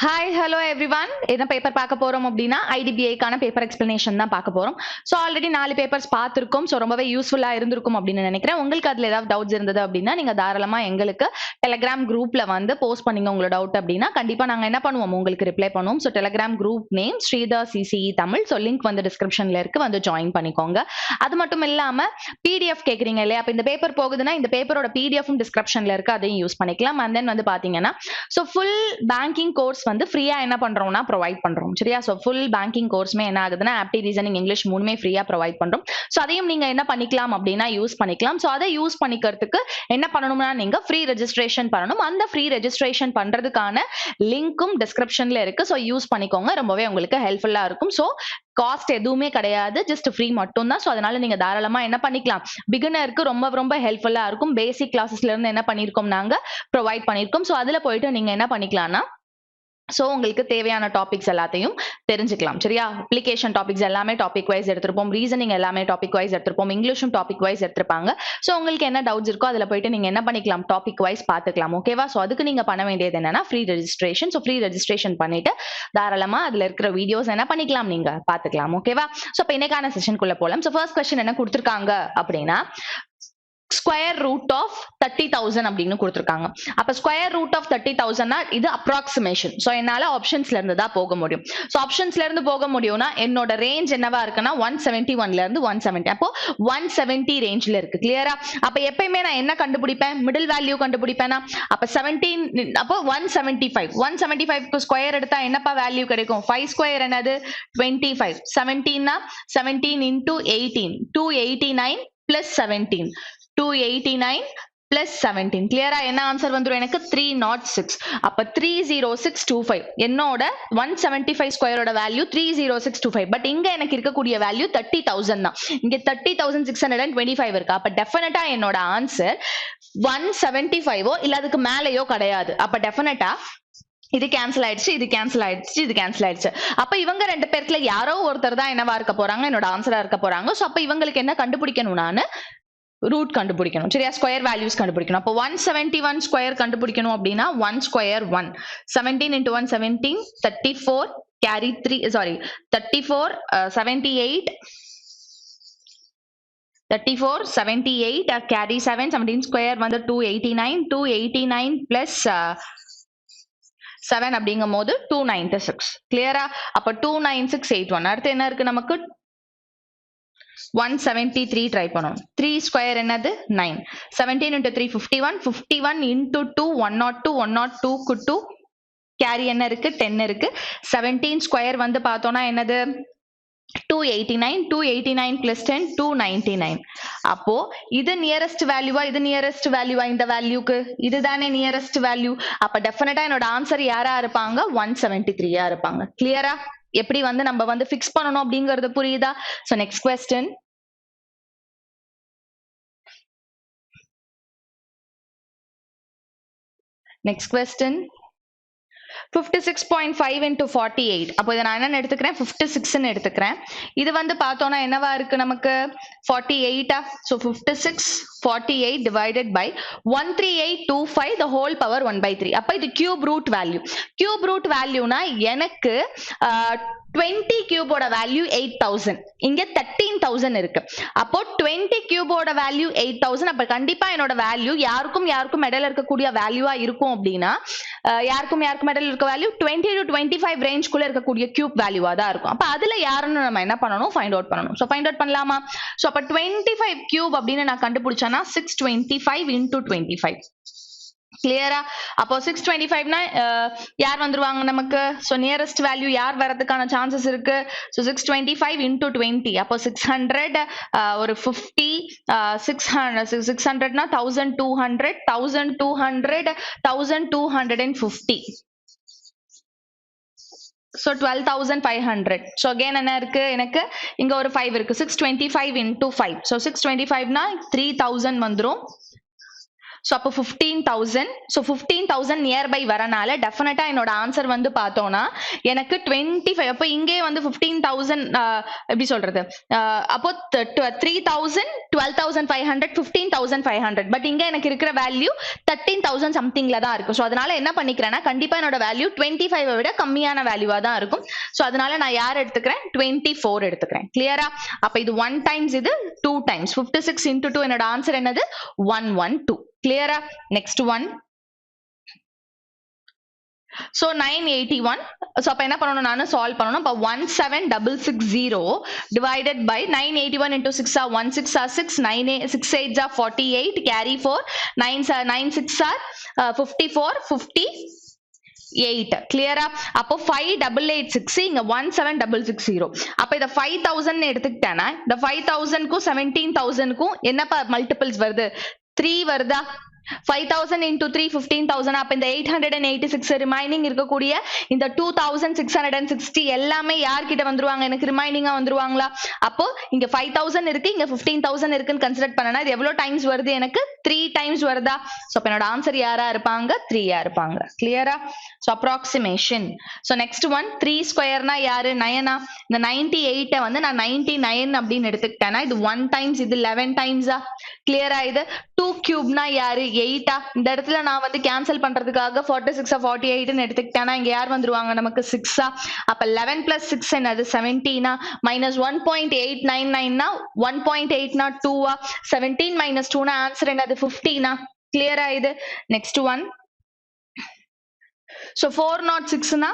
Hi hello everyone. என்ன paper பார்க்க போறோம் அப்படின்னா ஐடிபிஐக்கான பேப்பர் எக்ஸ்பிளனேஷன் தான் பார்க்க போறோம். ஸோ ஆல்ரெடி 4 பேப்பர்ஸ் பார்த்துருக்கோம். ஸோ ரொம்பவே யூஸ்ஃபுல்லா இருந்திருக்கும் அப்படின்னு நினைக்கிறேன். உங்களுக்கு அதுல ஏதாவது டவுட்ஸ் இருந்தது அப்படின்னா நீங்க தாராளமா எங்களுக்கு டெலிகிராம் குரூப்ல வந்து போஸ்ட் பண்ணீங்க உங்களோட டவுட் அப்படின்னா கண்டிப்பா நாங்க என்ன பண்ணுவோம் உங்களுக்கு ரிப்ளை பண்ணுவோம். So Telegram group name Sridhar CCE Tamil. So link வந்து டிஸ்கிரிப்ஷன்ல இருக்கு, வந்து ஜாயின் பண்ணிக்கோங்க. அது மட்டும் இல்லாம பிடிஎஃப் கேக்குறீங்க இல்லையா, அப்ப இந்த பேப்பர் போகுதுன்னா இந்த பேப்பரோட பிடிஎஃப் டிஸ்கிரிப்ஷன்ல இருக்கு, அதையும் யூஸ் பண்ணிக்கலாம். அண்ட் தென் வந்து பாத்தீங்கன்னா ஸோ ஃபுல் பேங்கிங் கோர்ஸ் வந்து ஃப்ரீயா என்ன பண்றோம்னா ப்ரொவைட் பண்றோம். சரியா? ஸோ ஃபுல் பேங்கிங் கோர்ஸ்மே என்ன ஆகுதுன்னா ஆப்டி ரீசனிங் இங்கிலீஷ் மூணுமே ஃப்ரீயா ப்ரொவைட் பண்றோம். ஸோ அதையும் நீங்க என்ன பண்ணிக்கலாம் அப்படின்னா யூஸ் பண்ணிக்கலாம். ஸோ அதை யூஸ் பண்ணிக்கிறதுக்கு என்ன பண்ணணும்னா நீங்க ஃப்ரீ ரெஜிஸ்ட்ரேஷன் பண்ணணும். அந்த ஃப்ரீ ரெஜிஸ்ட்ரேஷன் பண்றதுக்கான லிங்க்கும் டிஸ்கிரிப்ஷன்ல இருக்கு. ஸோ யூஸ் பண்ணிக்கோங்க, ரொம்பவே உங்களுக்கு ஹெல்ப்ஃபுல்லா இருக்கும். ஸோ காஸ்ட் எதுவுமே கிடையாது, ஜஸ்ட் ஃப்ரீ மட்டும் தான். ஸோ அதனால நீங்க தாராளமா என்ன பண்ணிக்கலாம், பிகினருக்கு ரொம்ப ரொம்ப ஹெல்ப்ஃபுல்லா இருக்கும். பேசிக் கிளாஸஸ்ல இருந்து என்ன பண்ணிருக்கோம் நாங்க ப்ரொவைட் பண்ணிருக்கோம். ஸோ அதுல போயிட்டு நீங்க என்ன பண்ணிக்கலாம்னா சோ உங்களுக்கு தேவையான டாபிக்ஸ் எல்லாத்தையும் தெரிஞ்சுக்கலாம். சரியா? அப்ளிகேஷன் டாபிக்ஸ் எல்லாமே டாபிக் வைஸ் எடுத்திருப்போம், ரீசனிங் எல்லாமே டாபிக் வைஸ் எடுத்திருப்போம், இங்கிலீஷும் டாபிக் வைஸ் எடுத்திருப்பாங்க. சோ உங்களுக்கு என்ன டவுட்ஸ் இருக்கோ அதுல போயிட்டு நீங்க என்ன பண்ணிக்கலாம், டாபிக் வைஸ் பாத்துக்கலாம். ஓகேவா? சோ அதுக்கு நீங்க பண்ண வேண்டியது என்னன்னா free registration. So free registration பண்ணிட்டு தாராளமா அதுல இருக்கிற வீடியோஸ் என்ன பண்ணிக்கலாம், நீங்க பாத்துக்கலாம். ஓகேவா? சோ இப்ப இன்னைக்கான செஷனுக்குள்ள போலாம். சோ ஃபர்ஸ்ட் क्वेश्चन என்ன கொடுத்திருக்காங்க அப்படின்னா ஸ்கொயர் ரூட் ஆஃப் 30,000 அப்படின்னு கொடுத்திருக்காங்க. அப்ப ஸ்கொயர் ரூட் ஆஃப் 30,000 இது அப்ராக்சிமேஷன். சோ என்னால ஆப்ஷன்ஸ்ல இருந்து தான் போக முடியும். சோ ஆப்ஷன்ஸ்ல இருந்து போக முடியும்னா என்னோட ரேஞ்ச் என்னவா இருக்குன்னா 171ல இருந்து 170. அப்போ 170 ரேஞ்ச்ல இருக்கு. கிளியரா? அப்ப எப்பயுமே நான் என்ன கண்டுபிடிப்பேன், மிடில் வேல்யூ கண்டுபிடிப்பேனா? அப்ப 17 அப்போ 175. 175க்கு ஸ்கொயர் எடுத்தா என்னப்பா வேல்யூ கிடைக்கும்? 5 ஸ்கொயர் என்னது? 25. 17 னா 17 into 18 289 plus 17 289 plus 17. கிளியரா? என்ன ஆன்சர் வந்துரும் எனக்கு? 306. அப்ப 30625 என்னோட 175 ஸ்கொயரோட வேல்யூ 30625. பட் இங்க எனக்கு இருக்கக்கூடிய வேல்யூ 30,000 தான். இங்க 30,625 இருக்கு. அப்ப டெஃபினட்டா என்னோட ஆன்சர் 175ஓ இல்ல அதுக்கு மேலயோ கிடையாது. அப்ப டெஃபினட்டா இது கேன்சல் ஆயிடுச்சு, இது கேன்சல் ஆயிடுச்சு, இது கேன்சல் ஆயிடுச்சு. அப்ப இவங்க ரெண்டு பேர்ல யாரோ ஒருத்தர் தான் என்னவா இருக்க போறாங்க, என்னோட ஆன்சரா இருக்க போறாங்க. சோ அப்ப இவங்களுக்கு என்ன கண்டுபிடிக்கணும், நானு ரூட் கண்டுபிடிக்கணும். சரியா? ஸ்கொயர் வேல்யூஸ் கண்டுபிடிக்கணும். அப்போ 171 ஸ்கொயர் கண்டுபிடிக்கணும் அப்படின்னா 1 square 1 17 into 1 17 34 carry 3 sorry 34 78 34 78 carry 7 17 square வந்து 289 289 plus 7 அப்படிங்கும் போது 296. கிளியரா? அப்ப 29681. அடுத்து என்ன இருக்கு நமக்கு? 173 ட்ரை பண்ணணும். 3 ஸ்கொயர் என்னது? 9. 17 into 3 51. 51 into 2 102. 102 க்கு 2 கேரி என்ன இருக்கு? 10 இருக்கு. 17 ஸ்கொயர் வந்து பார்த்தோம்னா என்னது? 289. 289 plus 10 299. அப்போ இது நியரஸ்ட் வேல்யூவா, இது நியரஸ்ட் வேல்யூவா? இந்த வேல்யூக்கு இதுதானே நியரஸ்ட் வேல்யூ. அப்ப டெஃபினட்டா என்னோட ஆன்சர் யாரா இருப்பாங்க? 173 இருப்பாங்க. கிளியரா? எப்படி வந்து நம்ம வந்து ஃபிக்ஸ் பண்ணணும் அப்படிங்கிறது புரியுதா? So next question. Next question. 56.5 into 48. அப்போ இதை நான் என்ன எடுத்துக்கிறேன்? 56 எடுத்துக்கிறேன். இது வந்து பார்த்தோம்னா என்னவா இருக்கு நமக்கு? 48. So 56 48 divided by 13825 the whole power 1/3. அப்ப இது cube root value. Cube root valueனா எனக்கு 20 கியூபோட வேல்யூ 8000, இங்க 13,000 இருக்கு. அப்போ 20 கியூபோட வேல்யூ 8000. அப்ப கண்டிப்பா என்னோட வேல்யூ யாருக்கும் இடையில இருக்கக்கூடிய வேல்யூவா இருக்கும் அப்படின்னா யாருக்கும் இடையில இருக்க வேல்யூ 20 to 25 ரேஞ்ச்குள்ள இருக்கக்கூடிய கியூப் வேல்யூவா தான் இருக்கும். அப்ப அதுல யாருன்னு நம்ம என்ன பண்ணணும்? ஃபைண்ட் அவுட் பண்ணணும். சோ ஃபைண்ட் அவுட் பண்ணலாமா? சோ அப்ப 25 கியூப் அப்படின்னு நான் கண்டுபிடிச்சேன்னா 625 into 25. கிளியரா? அப்போ 625 னா யார் வந்துருவாங்க நமக்கு? சோ நியரஸ்ட் வேல்யூ யார் வரதுக்கான சான்சஸ் இருக்கு? So 625 into 20. அப்போ 600 ஒரு 50 600 னா 1200 1200 1250. So 12,500. So again என்ன இருக்கு எனக்கு? இங்க ஒரு 5 இருக்கு. 625 into 5. So 625 னா 3000 வந்துரும். ஸோ அப்போ 15,000. ஸோ 15,000 நியர்பை வரனால டெஃபினட்டா என்னோட ஆன்சர் வந்து பார்த்தோம்னா எனக்கு 25. அப்போ இங்கே வந்து 15,000 எப்படி சொல்றது, அப்போ 3,000, 12,500, 15,500. பட் இங்க எனக்கு இருக்கிற வேல்யூ 13,000 சம்திங்ல தான் இருக்கும். ஸோ அதனால என்ன பண்ணிக்கிறேன்னா கண்டிப்பா என்னோட வேல்யூ 25 விட கம்மியான வேல்யூவா தான் இருக்கும். ஸோ அதனால நான் யார் எடுத்துக்கிறேன், 24 எடுத்துக்கிறேன். கிளியரா? அப்ப இது 1 டைம்ஸ், இது 2 டைம்ஸ். 56 into 2 என்னோட ஆன்சர் என்னது, 112. கிளியரா? Next one. So 981. So அப்ப என்ன பண்ணணும், நானு சால்வ் பண்ணணும். அப்ப 17660 divided by 981 into 6 are 1 6 are 6, 9 6 8 are 48, carry 4, 9 6 are 54, 58. கிளியரா? அப்போ 5886 இங்க 17660. அப்ப இத 5000 எடுத்துக்கிட்டேனா இந்த 5000 க்கும் 17,000 க்கும் என்னப்பா மல்டிபிள்ஸ் வருது, 3 வருதா? 5,000 into 3 15,000. அப்ப இந்த 886 ரிமைனிங் இருக்கக்கூடிய இந்த 2,660 எல்லாமே யார்கிட்ட வந்துருவாங்க, எனக்கு ரிமைனிங்கா வந்துருவாங்களா? அப்போ இங்க 5,000 இருக்கு, இங்க 15,000 இருக்குன்னு கன்சிடர் பண்ணனா இது எவ்வளவு டைம்ஸ் வருது, எனக்கு 3 டைம்ஸ் வருதா? சோ அப்ப என்னோட ஆன்சர் யாரா இருப்பாங்க, 3 இருப்பாங்க. கிளியரா? So approximation. So next one 3 ஸ்கொயர்னா யாரு, 9. இந்த 98 வந்து நான் 99 அப்படின்னு எடுத்துக்கிட்டேனா இது 1 டைம்ஸ், இது 11 டைம்ஸா? கிளியரா? இது 2 கியூப்னா யாரு, 8. இந்த இடத்துல நான் வந்து கேன்சல் பண்றதுக்காக 46 48 ன்னு எடுத்துக்கிட்டேனா இங்க யார் வந்துருவாங்க, நமக்கு 6. அப்ப 11 plus 6 என்னது, 17. minus 1.899 னா 1.8 னா 2. 17 minus 2 னா ஆன்சர் என்னது, 15. கிளியரா? இது நெக்ஸ்ட் ஒன். சோ 406 னா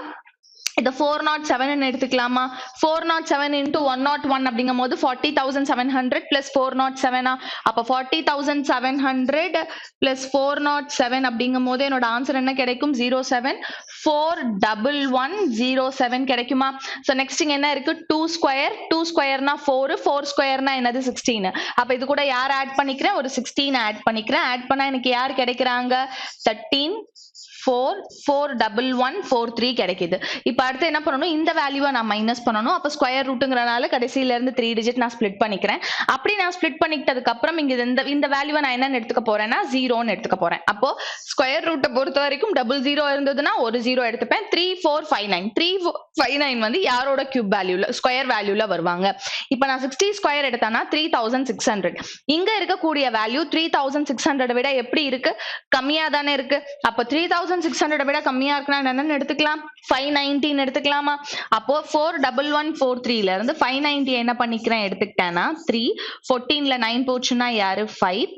இத 407 எடுத்துக்கலாமா? 407 into 101 அப்படிங்கும் போது 40,700 plus 407. அப்ப 40,700 plus 407 அப்படிங்கும் போது என்னோட ஆன்சர் என்ன கிடைக்கும், 07411107 கிடைக்குமா? சோ நெக்ஸ்ட் இங்க என்ன இருக்கு, 2 ஸ்கொயர். 2 ஸ்கொயர்னா 4, 4 ஸ்கொயர்னா என்னது, 16. அப்ப இது கூட யார் ஆட் பண்ணிக்கிறேன், ஒரு 16 ஆட் பண்ணிக்கிறேன். ஆட் பண்ணா எனக்கு யார் கிடைக்கிறாங்க, 13 4 41143 கிடைக்குது. இப்ப அடுத்து என்ன பண்ணணும், இந்த வேல்யூவை நான் மைனஸ் பண்ணணும். அப்ப ஸ்கொயர் ரூட்ங்கறனால கடைசில இருந்து 3 டிஜிட் நான் ஸ்ப்ளிட் பண்ணிக்கிறேன். அப்படி நான் ஸ்ப்ளிட் பண்ணிட்டதுக்கு அப்புறம் இங்க இந்த வேல்யூவை நான் என்ன எடுத்துக்க போறேன்னா 0 ன்னு எடுத்துக்க போறேன். அப்போ ஸ்கொயர் ரூட்டை பொறுத்த வரைக்கும் 00 இருந்ததுன்னா ஒரு 0 எடுத்துப்பேன். 3459 359 வந்து யாரோட கியூப் வேல்யூல, ஸ்கொயர் வேல்யூல வருவாங்க. இப்ப நான் 60 ஸ்கொயர் எடுத்தேன்னா 3600. இங்க இருக்கக்கூடிய வேல்யூ 3600 விட எப்படி இருக்கு, கம்மியா தானே இருக்கு. அப்ப 3600 விட கம்மியா இருக்குன்னா என்னன்னு எடுத்துக்கலாம், 590 எடுத்துக்கலாமா? அப்போ 41143 இருந்து 590 என்ன பண்ணிக்கிறேன் எடுத்துக்கிட்டேன்னா 3. 14ல 9 போச்சுன்னா யாரு, 5.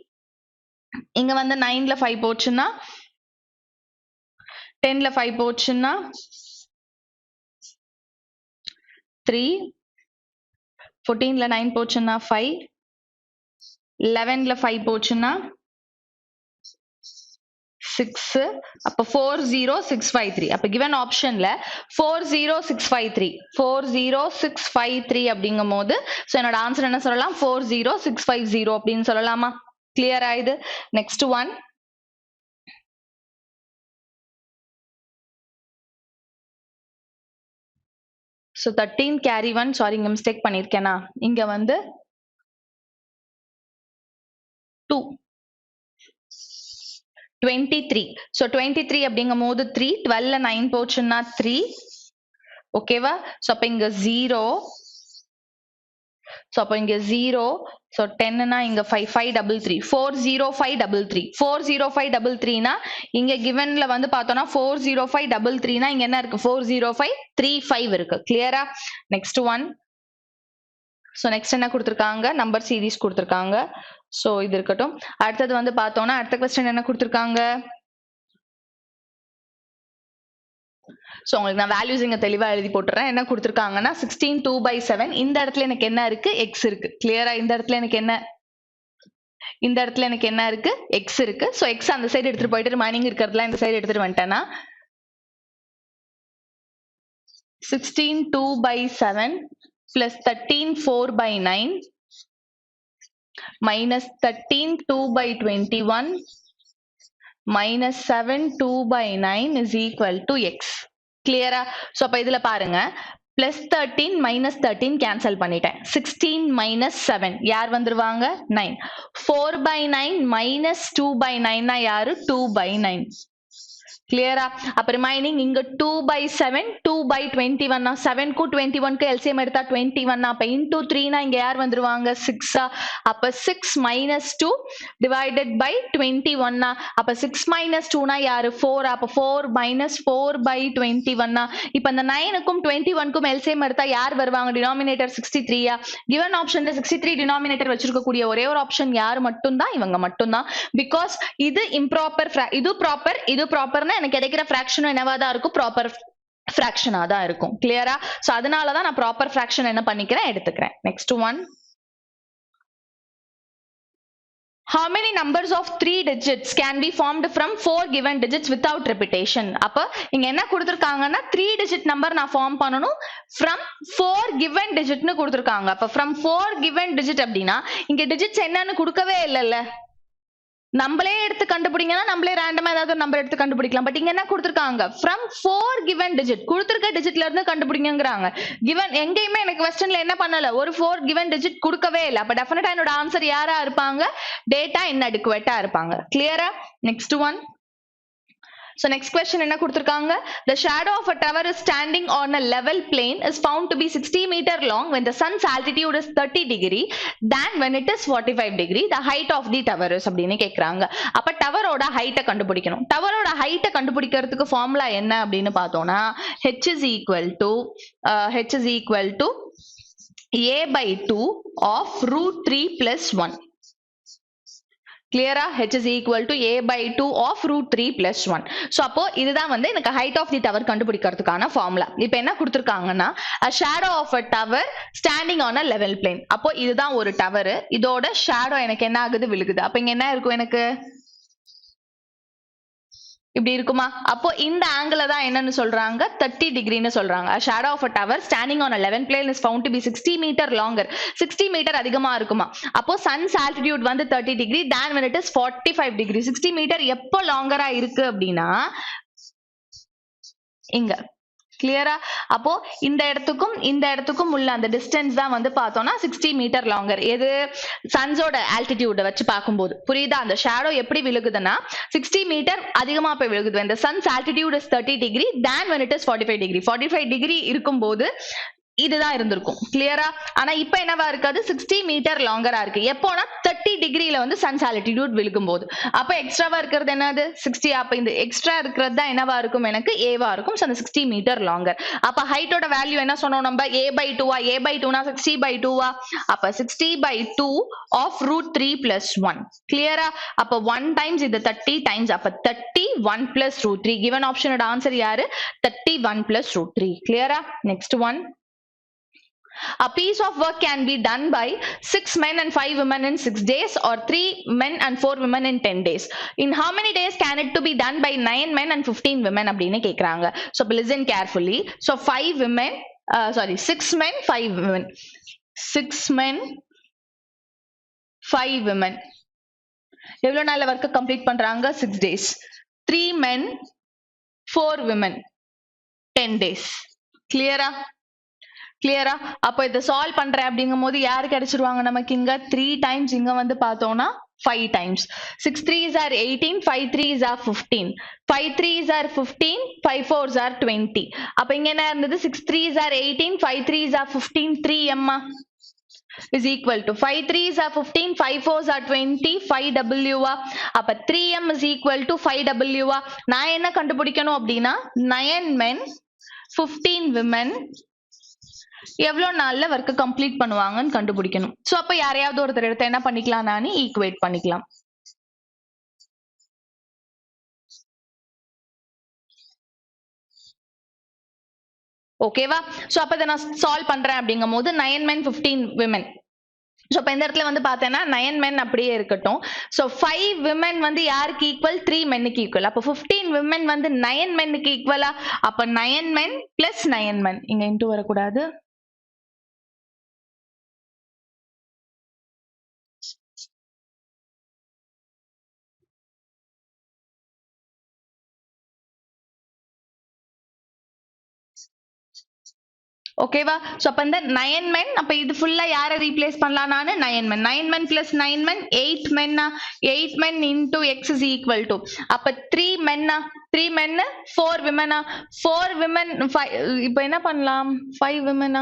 இங்க வந்து 9ல 5 போச்சுன்னா 10ல 5 போச்சுன்னா 3. 14ல 9 போச்சுன்னா 5. 11ல 5 போச்சுன்னா 6. அப்ப 40653. அப்ப given optionல 40653 அப்படிங்கும் போது சோ என்னோட ஆன்சர் என்ன சொல்லலாம், 40650 அப்படின்னு சொல்லலாமா? கிளியர் ஆயுது. Next one. So 13 carry 1. Sorry, இங்க மிஸ்டேக் பண்ணிருக்கேனா, இங்க வந்து 2 23. சோ 23 அப்படிங்கும் போது 3. 12ல 9 போச்சுன்னா 3. ஓகேவா? சோ அப்ப இங்க 0. சோ அப்ப இங்க 0. சோ 10 னா இங்க 553. 40533. 40533 னா இங்க givenல வந்து பார்த்தோம்னா 40533 னா இங்க என்ன இருக்கு, 40535 இருக்கு. கிளியரா? Next one. சோ நெக்ஸ்ட் என்ன கொடுத்திருக்காங்க, நம்பர் சீரிஸ் கொடுத்திருக்காங்க. சோ இது இருக்கட்டும். அடுத்தது வந்து பார்த்தோம்னா அடுத்த क्वेश्चन என்ன கொடுத்திருக்காங்க, சோ உங்களுக்கு நான் வேல்யூஸ் இங்க தெளிவா எழுதி போட்டுறேன். என்ன கொடுத்திருக்காங்கன்னா 16 2/7. இந்த இடத்துல எனக்கு என்ன இருக்கு, x இருக்கு. கிளியரா? இந்த இடத்துல எனக்கு என்ன இருக்கு, x இருக்கு. சோ x அந்த சைடு எடுத்துட்டு போயிட்டு ரிமைனிங் இருக்கிறதுல இந்த சைடு எடுத்துட்டு வந்துட்டேனா 16 2/7 plus 13 4/9 minus 13 2/21 minus 7 2/9 is equal to x. கிளியரா? சோ அப்ப இதுல பாருங்க, plus 13 minus 13 cancel பண்ணிட்டேன். 16 minus 7 யார் வந்துருவாங்க 9. 4 by 9 minus 2 by 9 னா யாரு 2 by 9. கிளியரா? அப்ப ரிமைனிங் இங்க 2 by 7 2 by 21 னா 7 க்கு 21 க்கு எல்சிஎம் எடுத்தா 21 அப்ப into 3 னா இங்க யார் வந்துருவாங்க 6 அப்ப 6 minus 2 divided by 21 னா அப்ப 6 minus 2 னா யாரு 4 அப்ப 4 minus 4 by 21 னா இப்ப இந்த 9 க்கும் 21 க்கும் எல்சிஎம் எடுத்தா யார் வருவாங்க டினாமினேட்டர் 63 given optionல 63 டினாமினேட்டர் வச்சிருக்க கூடிய ஒரே ஒரு ஆப்ஷன் யார் மட்டும் தான் இவங்க மட்டும் தான் because இது இம்ப்ராப்பர் இது ப்ராப்பர் இது ப்ராப்பர்னா எனக்கு கிடைக்கிற fraction என்னவா தான் இருக்கும் ப்ராப்பர் fraction-ஆ தான் இருக்கும் கிளியரா சோ அதனால தான் நான் ப்ராப்பர் fraction என்ன பண்ணிக்கிறேன் எடுத்துக்கிறேன் next one how many numbers of 3 digits can be formed from 4 given digits without repetition அப்ப இங்க என்ன கொடுத்திருக்காங்கன்னா 3 digit number நான் ஃபார்ம் பண்ணனும் from 4 given digit னு கொடுத்திருக்காங்க அப்ப from 4 given digit அப்படினா இங்க digits என்னன்னு கொடுக்கவே இல்லல்ல நம்மளே எடுத்து கண்டுபிடிங்கன்னா நம்மளே ரேண்டமா ஏதாவது ஒரு நம்பர் எடுத்து கண்டுபிடிக்கலாம் பட் இங்க என்ன கொடுத்திருக்காங்க from 4 given digit கொடுத்திருக்க டிஜிட்ல இருந்து கண்டுபிடிங்கங்கறாங்க given எங்கேயுமே எனக்கு क्वेश्चनல என்ன பண்ணல ஒரு 4 given digit கொடுக்கவே இல்ல அப்ப டெஃபினட்டா என்னோட ஆன்சர் யாரா இருப்பாங்க டேட்டா inadequate-ஆ இருப்பாங்க கிளியரா next one so next question என்ன கொடுத்திருக்காங்க the shadow of a tower is standing on a level plane is found to be 60 meter long when the sun's altitude is 30 degree than when it is 45 degree the height of the tower is அப்படினு கேக்குறாங்க அப்ப டவரோட ஹைட்ட கண்டுபிடிக்கணும் டவரோட ஹைட்ட கண்டுபிடிக்கிறதுக்கு formula என்ன அப்படினு பார்த்தோம்னா h is equal to a by 2 of root 3 plus 1 clear-ஆ h is equal to a by 2 of root 3 plus 1 so அப்போ இதுதான் வந்து எனக்கு height of the tower கண்டுபிடிக்கிறதுக்கான ஃபார்முலா இப்போ என்ன கொடுத்திருக்காங்கன்னா a shadow of a tower standing on a level plane அப்போ இதுதான் ஒரு டவர் இதோட shadow எனக்கு என்ன ஆகுது விழுகுது அப்ப இங்க என்ன இருக்கும் எனக்கு இப்படி இருக்குமா அப்போ இந்த ஆங்கிள் தான் என்னன்னு சொல்றாங்க 30 டிகிரின்னு சொல்றாங்க a shadow of a tower standing on a level plane is found to be 60 meter longer 60 metre அதிகமா இருக்குமா அப்போ sun's altitude வந்து 30 degree than when it is 45 degree 60 metre எப்போ லாங்கரா இருக்கு அப்படினா இங்க கிளியரா அப்போ இந்த இடத்துக்கும் உள்ள அந்த டிஸ்டன்ஸ் தான் வந்து பார்த்தோம்னா 60 மீட்டர் லாங்கர் எது சன்ஸோட ஆல்டிடியூட் வச்சு பாக்கும்போது புரியுதா அந்த ஷேடோ எப்படி விழுகுதுன்னா 60 மீட்டர் அதிகமா போய் விழுகுது when the sun's altitude is 30 degree than when it is 45 degree 45 degree இருக்கும்போது இதுதான் இருந்திருக்கும் கிளியரா ஆனா இப்போ என்னவா இருக்காது 60 மீட்டர் லாங்கரா இருக்கு எப்போனா 30 டிகிரில வந்து சன்ஸ் ஆல்டிடியூட் விழுகும்போது அப்ப எக்ஸ்ட்ராவா இருக்கிறது என்னது 60 அப்ப இந்த எக்ஸ்ட்ரா இருக்கிறது தான் என்னவா இருக்கும் எனக்கு ஏவா இருக்கும் சோ அந்த 60 மீட்டர் லாங்கர் அப்ப ஹைட்டோட வேல்யூ என்ன சொன்னோம் நம்ம a by 2 a by 2 னா 60 by 2 அப்ப 60 by 2 of root 3 plus 1 கிளியரா அப்ப 1 times இது 30 times அப்ப 30 1 plus root 3 given option ஓட ஆன்சர் யாரு 31 plus root 3 கிளியரா next one a piece of work can be done by 6 men and 5 women in 6 days or 3 men and 4 women in 10 days in how many days can it to be done by 9 men and 15 women அப்படினு கேக்குறாங்க so listen carefully so 5 women 6 men 5 women 6 men 5 women எவ்வளவு நாள்ல வர்க்க complete பண்றாங்க 6 days 3 men 4 women 10 days clear-ஆ கிளியரா அப்ப இத solve பண்றேன் அப்படிங்கும்போது யாரு கிடைச்சிருவாங்க நமக்கு இங்க 3 டைம்ஸ் இங்க வந்து பார்த்தோம்னா 5 times 6 3s are 18 5 3s are 15 5 3s are 15 5 4s are 20 அப்ப இங்க என்ன இருந்தது 6 3s are 18 5 3s are 15 3m is equal to 5 3s are 15 5 4s are 20 5w அப்ப 3m is equal to 5w நான் என்ன கண்டுபிடிக்கணும் அப்படினா 9 men 15 women எவ்வளவு நாள்ல வர்க்க கம்ப்ளீட் பண்ணுவாங்கன்னு கண்டுபிடிக்கணும் சோ அப்ப யாரையாவது ஒருத்தர் எடுத்து என்ன பண்ணிக்கலாம் நானு ஈக்குவேட் பண்ணிக்கலாம் ஓகேவா சோ அப்ப இத நான் சால்வ் பண்றேன் அப்படிங்கும்போது 9 men 15 women சோ அப்ப இந்த இடத்துல வந்து பார்த்தேன்னா 9 men அப்படியே இருக்கட்டும் சோ 5 women வந்து யாருக்கு ஈக்குவல் 3 menக்கு ஈக்குவல் அப்ப 15 women வந்து 9 menக்கு ஈக்குவலா அப்ப 9 men plus 9 men இங்க இன்டு வரக்கூடாது ஓகேவா? சோ அப்ப இந்த 9 men அப்ப இது ஃபுல்லா யாரை ரீப்ளேஸ் பண்ணலாம் நானு 9 men 9 men plus 9 men 8 men 8 men into x is equal to அப்ப 3 men 3 men 4 women 4 women இப்ப என்ன பண்ணலாம் 5 women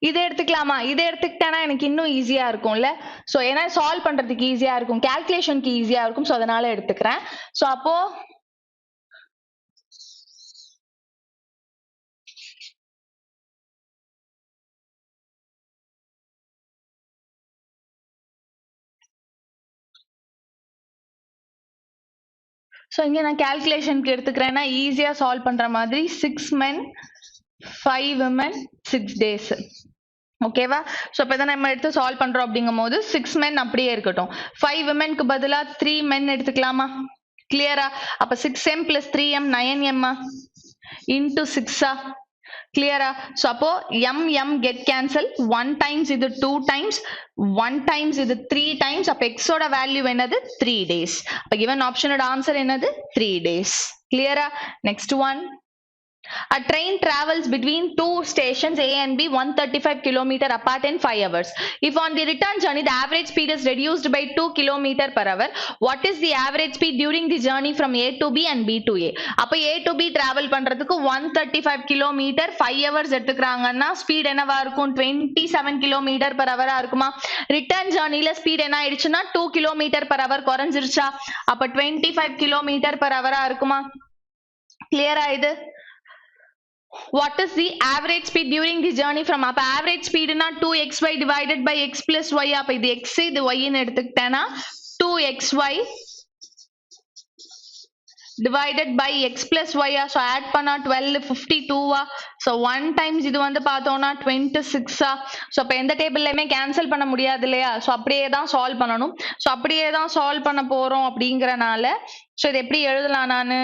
இதை எடுத்துக்கலாமா? இதை எடுத்துக்கிட்டேன்னா எனக்கு இன்னும் ஈஸியா இருக்கும்ல. சோ ஏன்னா சால்வ் பண்றதுக்கு ஈஸியா இருக்கும், கால்குலேஷனுக்கு ஈஸியா இருக்கும். சோ அதனால எடுத்துக்கிறேன். சோ அப்போ சோ இங்க நான் கால்குலேஷனுக்கு எடுத்துக்கிறேன்னா ஈஸியா சால்வ் பண்ற மாதிரி 6 men 5 women 6 days. ஓகேவா? சோ இப்ப இதை நம்ம எடுத்து சால்வ் பண்றோம் அப்படிங்கும் போது 6 men அப்படியே இருக்கட்டும், 5 womenக்கு பதிலா 3 men எடுத்துக்கலாமா? கிளியரா? அப்ப 6m plus 3m 9m into 6 கிளியரா? சோ அப்போ m get cancel, 1 times இது 2 times, 1 times இது 3 times. அப்ப x ஓட வேல்யூ என்னது 3 days. அப்ப given option ஓட ஆன்சர் என்னது 3 days. கிளியரா? next one. A train travels between two stations A and B 135 km apart in 5 hours. If on the return journey the average speed is reduced by 2 km per hour, what is the average speed during the journey from A to B and B to A? அப்ப A to B travel பண்றதுக்கு 135 km 5 hours எடுத்துக்கறாங்கன்னா speed என்னவா இருக்கும் 27 km per hour இருக்குமா? Return ஜர்னில speed என்ன ஆயிடுச்சுன்னா 2 km per hour குறைஞ்சிருச்சா? அப்ப 25 km per hour இருக்குமா? கிளியரா? இது what is the average speed during the journey from அப்ப average speed னா 2xy divided by x plus y. அப்ப இது x இது y ன்னு எடுத்துக்கிட்டேனா 2xy divided by x plus y. so add பண்ணா 12 52 so 1 times இது வந்து பார்த்தோம்னா 26 so அப்ப எந்த டேபிள்லயுமே கேன்சல் பண்ண முடியாது இல்லையா? so அப்படியே தான் சால்வ் பண்ணணும். so அப்படியே தான் சால்வ் பண்ண போறோம் அப்படிங்கறனால so இது எப்படி எழுதலாம் நானு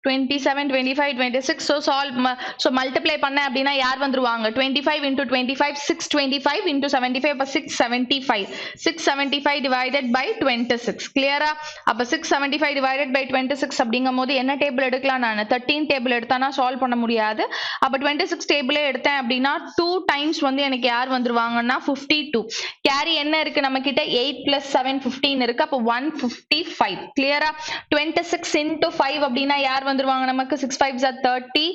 27 25 26 so solve so multiply பண்ண அப்படினா யார் வந்துருவாங்க 25 into 25 625 into 75 அப்ப 675 675 divided by 26 clear-ஆ? அப்ப 675 divided by 26 அப்படிங்கும்போது என்ன டேபிள் எடுக்கலாம் நான் 13 டேபிள் எடுத்தானா சால்வ் பண்ண முடியாது. அப்ப 26 டேபிளே எடுத்தேன் அப்படினா 2 times வந்து எனக்கு யார் வந்துருவாங்கன்னா 52. கேரி என்ன இருக்கு நம்ம கிட்ட 8 plus 7 15 இருக்கு. அப்ப 155 clear-ஆ? 26 into 5 அப்படினா யார் வந்துருவாங்க நமக்கு 6 5s are 30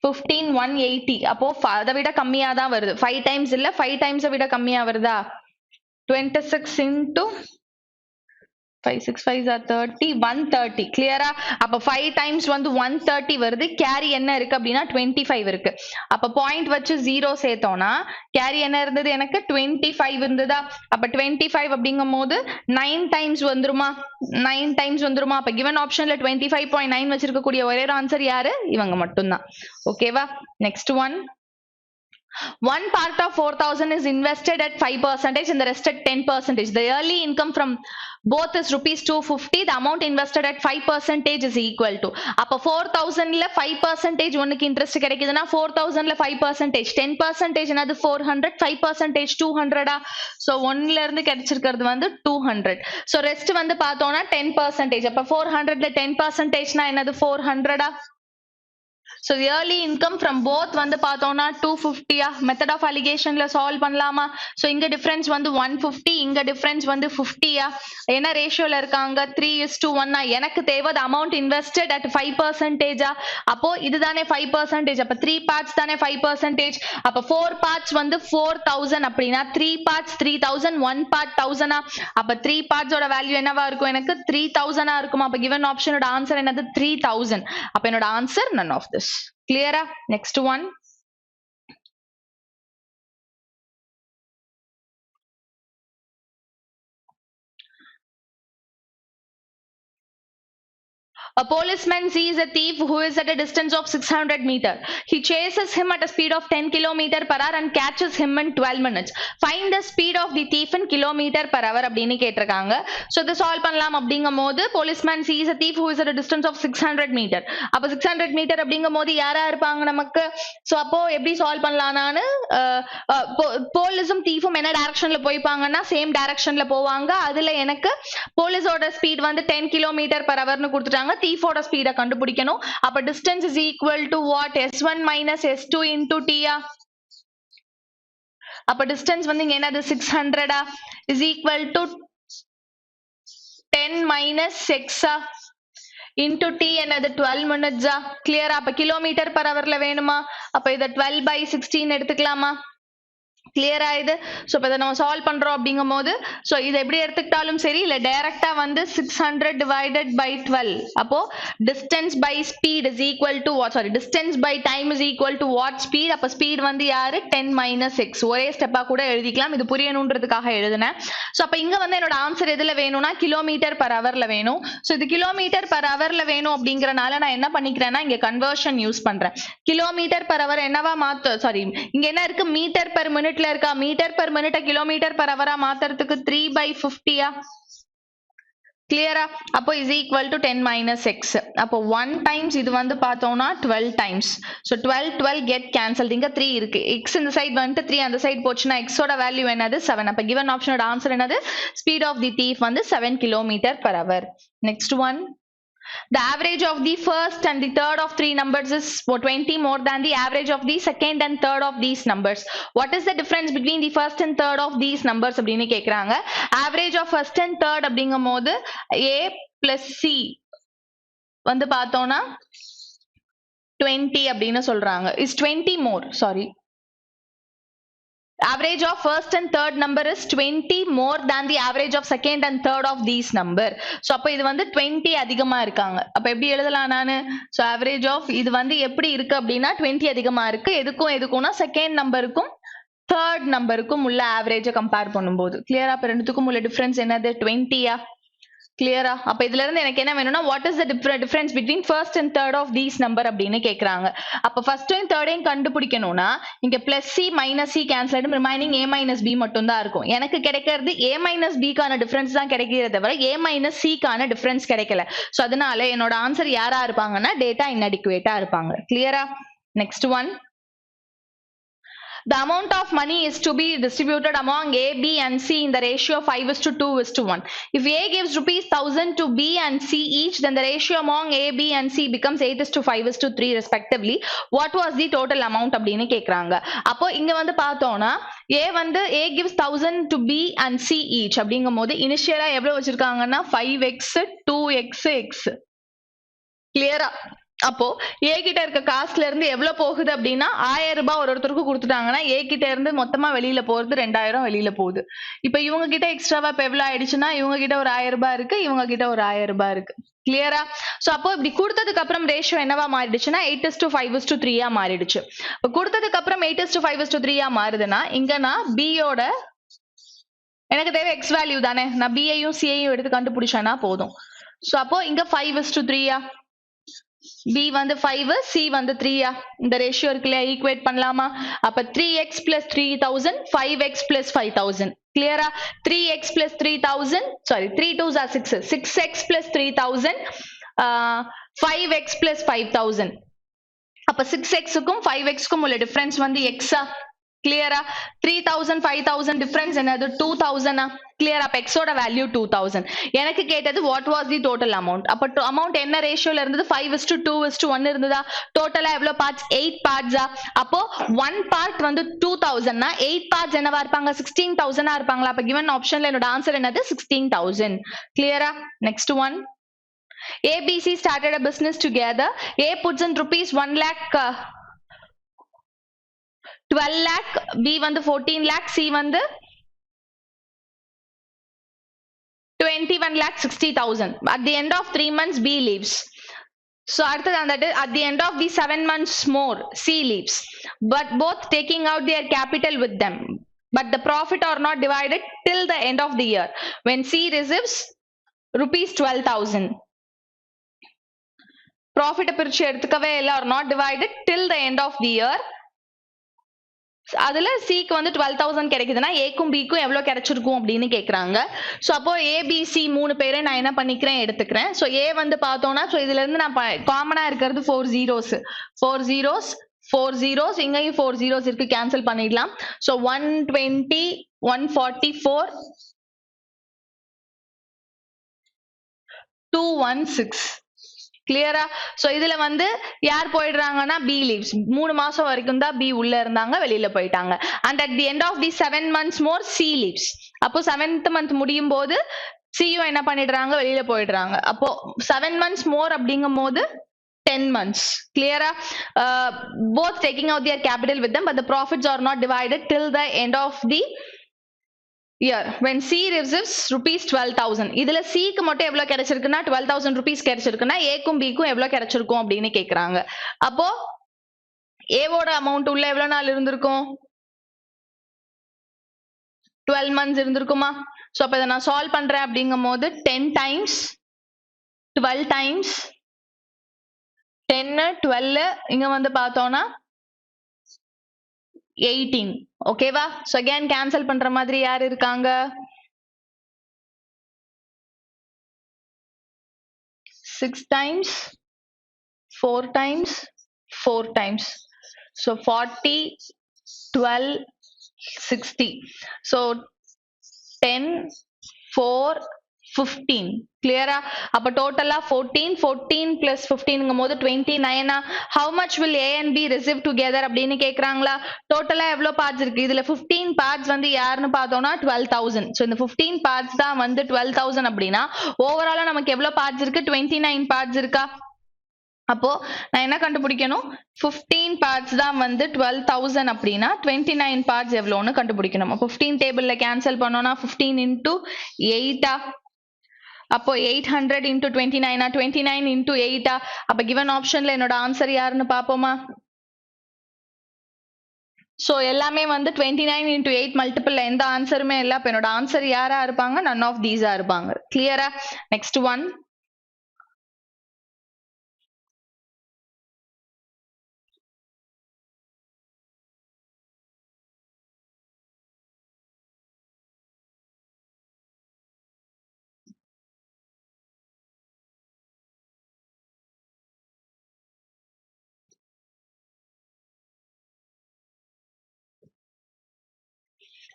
15 180. அப்போ அதை விட கம்மியா தான் வருது. 5 times இல்ல 5 times விட கம்மியா வருதா? 26 into 5 6 5s are 30 130 clear-ஆ? அப்ப 5 times வந்து 130 வருது. கேரி என்ன இருக்கு அப்படின்னா 25 இருக்கு. அப்ப பாயிண்ட் வச்சு 0 சேர்த்தோம்னா கேரி என்ன இருந்தது எனக்கு 25 இருந்ததா? அப்ப 25 அப்படிங்கும்போது 9 times வந்துருமா? 9 times வந்துருமா? அப்ப given optionல 25.9 வச்சிருக்க கூடிய ஒரே ஆன்சர் யாரு? இவங்க மட்டும்தான். ஓகேவா? Next one. One part of 4,000 is invested at 5% and the rest at 10%. The yearly income from both is rupees 250. The amount invested at 5% is equal to. அப்ப 4,000ல 5% உனக்கு இன்ட்ரெஸ்ட் கிடைக்குதுன்னா 4,000ல 5% 10% என்னது 400 5% 200. so 1ல இருந்து கிடைச்சிருக்கிறது வந்து 200. so rest வந்து பார்த்தோம்னா 10%. அப்ப 400ல 10% னா என்னது 400. so yearly income from both வந்து பார்த்தோம்னா 250. மெத்தட் ஆஃப் அலிகேஷன்ல சால்வ் பண்ணலாமா? so இங்க டிஃபரன்ஸ் வந்து 150 இங்க டிஃபரன்ஸ் வந்து 50. என்ன ரேஷியோல இருக்காங்க 3:1. எனக்கு தேவை அமௌண்ட் இன்வெஸ்டட் அட் 5%. அப்போ இதுதானே 5%. அப்ப 3 பார்ட்ஸ் தானே 5%. அப்ப 4 பார்ட்ஸ் வந்து 4000 அப்படின்னா 3 பார்ட்ஸ் 3000 1 பார்ட் 1000. அப்ப 3 பார்ட்ஸோட வேல்யூ என்னவா இருக்கும் எனக்கு 3000 இருக்குமா? அப்ப given ஆப்ஷனோட ஆன்சர் என்னது 3000. அப்ப என்னோட answer none of this. clear-ஆ? next one. A policeman sees a thief who is at a distance of 600 meters. He chases him at a speed of 10 km per hour and catches him in 12 minutes. Find the speed of the thief in kilometer per hour அப்படின்னு கேட்டிருக்காங்க. So இதை solve பண்ணலாம் அப்படிங்கும் போது policeman sees a thief who is at a distance of 600 meters. அப்ப 600 meter அப்படிங்கும் போது யாரா இருப்பாங்க நமக்கு? so அப்போ எப்படி சால்வ் பண்ணலாம்னு போலீஸும் தீஃபும் என்ன டைரக்ஷன்ல போய்ப்பாங்கன்னா சேம் டைரக்ஷன்ல போவாங்க. அதுல எனக்கு போலீஸோட ஸ்பீட் வந்து 10 km per hour னு கொடுத்துட்டாங்க. thief ஓட ஸ்பீட கண்டுபிடிக்கணும். அப்ப distance is equal to what? S1 minus S2 into T ஆ? அப்ப distance வந்து இங்க என்னது 600 ஆ? is equal to 10 minus 6 ah? into T என்னது 12 minutes ஆ? clear ஆ? அப்ப கிலோமீட்டர் per hourல வேணுமா? அப்ப இத 12 by 16 எடுத்துக்கலாமா? கிளியர் ஆயுது. சோ இப்ப இதை நம்ம சால்வ் பண்றோம் அப்படிங்கும்போது சோ இது எப்படி எடுத்துக்கிட்டாலும் சரி இல்ல டைரக்டா வந்து 600 divided by 12 அப்போ distance by speed is equal to what? Sorry, distance by time is equal to what speed? அப்ப ஸ்பீட் வந்து யாரு 10 minus x. ஒரே ஸ்டெப்பா கூட எழுதிக்கலாம். இது புரியணும்ன்றதுக்காக எழுதுனேன். சோ அப்ப இங்க வந்து என்னோட ஆன்சர் எதுல வேணும்னா கிலோமீட்டர் per hourல வேணும். சோ இது கிலோமீட்டர் per hourல வேணும் அப்படிங்கறனால நான் என்ன பண்ணிக்கிறேன்னா இங்க கன்வர்ஷன் யூஸ் பண்றேன். கிலோமீட்டர் per hour என்னவா மாத்த சாரி இங்க என்ன இருக்கு மீட்டர் per minute இருக்கா metre per minute kilometre per hour மாத்துறதுக்கு 3/50 ஆ கிளியரா அப்போ is equal to 10 minus x அப்போ 1 times இது வந்து பார்த்தோம்னா 12 times so 12 get cancelled இங்க 3 இருக்கு x இந்த சைடு வந்து 3 அந்த சைடு போச்சுனா x ஓட வேல்யூ என்னது 7 அப்ப given option ஓட ஆன்சர் என்னது speed of the thief வந்து 7 km per hour next one the average of the first and the third of three numbers is 20 more than the average of the second and third of these numbers. What is the difference between the first and third of these numbers அப்படினு கேக்குறாங்க. Average of first and third அப்படிங்கும்போது a plus c வந்து பார்த்தோம்னா 20 அப்படினு சொல்றாங்க. Is 20 more? Sorry. Average of first and third number is 20 more than the average of second and third of these number. So அப்ப இது வந்து 20 அதிகமா இருக்காங்க. அப்ப எப்படி எழுதலாம் நானு? So average of இது வந்து எப்படி இருக்கு அப்படின்னா 20 அதிகமா இருக்கு. எதுக்கும்னா செகண்ட் நம்பருக்கும் தேர்ட் நம்பருக்கும் உள்ள ஆவரேஜ கம்பேர் பண்ணும்போது கிளியரா அப்ப ரெண்டுத்துக்கும் உள்ள டிஃபரன்ஸ் என்னது 20யா கிளியரா அப்ப இதுல இருந்து எனக்கு என்ன வேணும்னா what is the difference between first and third of these number அப்படின்னு கேக்குறாங்க அப்ப ஃபர்ஸ்டையும் தேர்டையும் கண்டுபிடிக்கணும்னா இங்க plus c minus c cancel ஆயிடும் ரிமைனிங் ஏ மைனஸ் பி மட்டும் தான் இருக்கும் எனக்கு கிடைக்கிறது ஏ மைனஸ் பிக்கான டிஃபரன்ஸ் தான் கிடைக்கிறத தவிர ஏ மைனஸ் சிக்கான டிஃபரன்ஸ் கிடைக்கல சோ அதனால என்னோட ஆன்சர் யாரா இருப்பாங்கன்னா டேட்டா இன்அடிக்குவேட்டா இருப்பாங்க கிளியரா next one The amount of money is to be distributed among A, B and C in the ratio of 5:2:1. If A gives rupees 1000 to B and C each, then the ratio among A, B and C becomes 8:5:3 respectively. What was the total amount அப்படின்னு கேக்குறாங்க அப்போ இங்க வந்து பார்த்தோம்னா A வந்து A gives 1000 to B and C each அப்படிங்கும்போது இனிஷியலா எவ்வளவு வச்சிருக்காங்கன்னா 5x 2x x கிளியரா அப்போ ஏ கிட்ட இருக்க காசுல இருந்து எவ்வளவு போகுது அப்படின்னா 1000 ரூபாய் ஒருத்தருக்கு கொடுத்துட்டாங்கன்னா ஏ கிட்ட இருந்து மொத்தமா வெளியில போறது 2000 வெளியில போகுது இப்ப இவங்க கிட்ட எக்ஸ்ட்ராவா இப்ப எவ்வளவு ஆயிடுச்சுன்னா இவங்க கிட்ட ஒரு 1000 ரூபாய் இருக்கு இவங்க கிட்ட ஒரு 1000 ரூபாய் இருக்கு கிளியரா சோ அப்போ இப்படி கொடுத்ததுக்கு அப்புறம் ரேஷியோ என்னவா மாறிடுச்சுன்னா 8:5:3 மாறிடுச்சு இப்ப கொடுத்ததுக்கு அப்புறம் 8:5:3 மாறுதுன்னா இங்க நான் B யோட எனக்கு தேவை x வேல்யூ தானே நான் B ஐயும் C ஐயும் எடுத்து கண்டுபிடிச்சேன்னா போதும் சோ அப்போ இங்க 5:3 B வந்து 5 C வந்து 3 இந்த ரேஷியோ இருக்குல ஈக்குவேட் பண்ணலாமா அப்ப 3x plus 3000 5x plus 5000 கிளியரா 3x plus 3000 sorry 3 2s are 6 6x plus 3000 5x plus 5000 அப்ப 6x க்கும் 5x க்கும் உள்ள டிஃபரன்ஸ் வந்து x கிளியரா 3000 5000 டிஃபரன்ஸ் என்னது 2000 கிளியர் அப்ப x ஓட வேல்யூ 2000 எனக்கு கேட்டது what was the total amount அப்ப அமௌண்ட் என்ன ரேஷியோல இருந்தது 5:2:1 இருந்ததா டோட்டலா எவ்வளவு பார்ட்ஸ் 8 பார்ட்ஸா அப்போ 1 பார்ட் வந்து 2000 னா 8 பார்ட்ஸ் என்னவா இருப்பாங்க 16000 இருப்பாங்களா அப்ப given ஆப்ஷன்ல என்னோட ஆன்சர் என்னது 16000 கிளியரா next one ABC started a business together A puts in rupees 1 lakh 12 lakh B வந்து 14 lakh C வந்து 21,60,000 at the end of 3 months B leaves so அடுத்தது அந்த at the end of the 7 months more C leaves but both taking out their capital with them but the profit are not divided till the end of the year when C receives rupees 12,000 profit பிரிச்சு எடுத்துக்கவே இல்ல are not divided till the end of the year அதுல சிக்கு வந்து 12000 கிடைக்குதுன்னா ஏக்கும் பிக்கும் எவ்வளவு கிடைச்சிருக்கும் அப்படின்னு கேக்குறாங்க சோ அப்போ ABC மூணு பேரை நான் என்ன பண்ணிக்கிறேன் எடுத்துக்கிறேன் சோ A வந்து பார்த்தோம்னா சோ இதுல இருந்து நான் காமனா இருக்கிறது 4 zeros இங்கேயும் 4 zeros இருக்கு கேன்சல் பண்ணிடலாம் சோ 120 144 216 கிளியரா? சோ இதுல வந்து யார் போயிடுறாங்கன்னா B leaves. 3 மாசம் வரைக்கும் தான் B உள்ள இருந்தாங்க, வெளியில போயிட்டாங்க. And at the end of the 7 months more C leaves. அப்போ 7th month முடியும் போது சியும் என்ன பண்ணிடுறாங்க, வெளியில போயிடுறாங்க. அப்போ 7 months more அப்படிங்கும்போது 10 months. Clear? Both taking out their capital with them, but the profits are not divided till the end of the year. When C receives rupees 12,000. இதுல C க்கு மட்டும் எவ்வளவு கிடைச்சிருக்குன்னா 12,000 rupees கிடைச்சிருக்குன்னா A க்கும் B க்கும் எவ்வளவு கிடைச்சிருக்கும் அப்படின்னு கேக்குறாங்க. அப்போ A வோட அமௌண்ட் உள்ள எவ்வளவு நாள் இருந்திருக்கும்? 12 months இருந்திருக்குமா? சோ அப்ப இதை நான் சால்வ் பண்றேன் அப்படிங்கும்போது 10 times 12 times 10 12 இங்க வந்து பார்த்தோம்னா 18. ஓகேவா? சோ அகைன் கேன்சல் பண்ற மாதிரி யார் இருக்காங்க? 6 times 4 times 4 times. So 40 12 60. So 10 4 15. Clear? அப்ப டோட்டலா 14 plus 15ங்கும் போது 29. How much will A and B receive together அப்படின்னு கேக்குறாங்களா? டோட்டலா எவ்வளவு பார்ட்ஸ் இருக்கு? இதுல 15 பார்ட்ஸ் வந்து யாருன்னு பார்த்தோம்னா 12,000. சோ இந்த 15 பார்ட்ஸ் தான் வந்து 12,000 அப்படின்னா ஓவராலா நமக்கு எவ்வளவு பார்ட்ஸ் இருக்கு? 29 பார்ட்ஸ் இருக்கா? அப்போ நான் என்ன கண்டுபிடிக்கணும்? 15 பார்ட்ஸ் தான் வந்து 12,000 அப்படின்னா 29 பார்ட்ஸ் எவ்வளவுன்னு கண்டுபிடிக்கணும். 15 டேபிள்ல கேன்சல் பண்ணோம்னா 15 into 8. அப்போ 800 into 29. 29 into 8. அப்ப given optionல என்னோட ஆன்சர் யாருன்னு பாப்போமா? சோ எல்லாமே வந்து 29 into 8 மல்டிபிள்ல எந்த ஆன்சருமே இல்ல. அப்ப என்னோட ஆன்சர் யாரா இருப்பாங்க? none of these இருப்பாங்க. கிளியரா? Next one.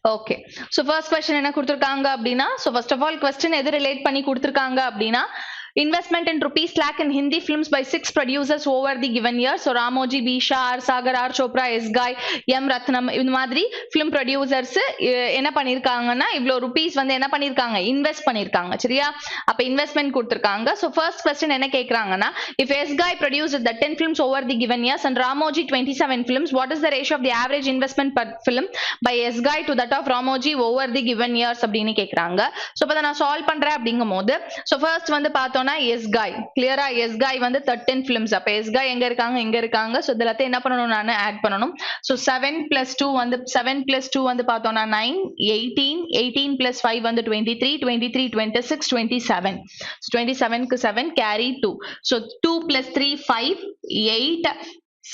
Okay. So first question என்ன கொடுத்திருக்காங்க அப்படினா, so first of all question எது ரிலேட் பண்ணி கொடுத்திருக்காங்க அப்படினா, investment in rupees lakh in Hindi films by 6 producers over the given year. So Ramoji, B. Shah, R. Sagar, R. Chopra, S. Guy, M. Ratnam இந்த மாதிரி film producers என்ன பண்ணிருக்காங்கன்னா இவ்ளோ rupees வந்து என்ன பண்ணிருக்காங்க? இன்வெஸ்ட் பண்ணிருக்காங்க. சரியா? அப்ப இன்வெஸ்ட்மென்ட் கொடுத்திருக்காங்க. So first question என்ன கேக்குறாங்கன்னா, if S. Guy produced the 10 films over the given years and Ramoji 27 films, what is the ratio of the average investment per film by S. Guy to that of Ramoji over the given years அப்படின்னு கேக்குறாங்க. So இப்ப நான் solve பண்றேன் அப்படிங்கும்போது, so first வந்து பார்த்தோம் S. Guy. Clear? S. Guy வந்து 13 films. அப்ப S. Guy எங்க இருக்காங்க? இங்க இருக்காங்க. சோ இதெல்லாம் என்ன பண்ணனும்? நான் ஆட் பண்ணனும். சோ 7 plus 2 வந்து 7 plus 2 வந்து பார்த்தோம்னா 9, 18, 18 plus 5 வந்து 23, 23 26 27. So 27 க்கு 7 carry 2. So 2 plus 3 5, 8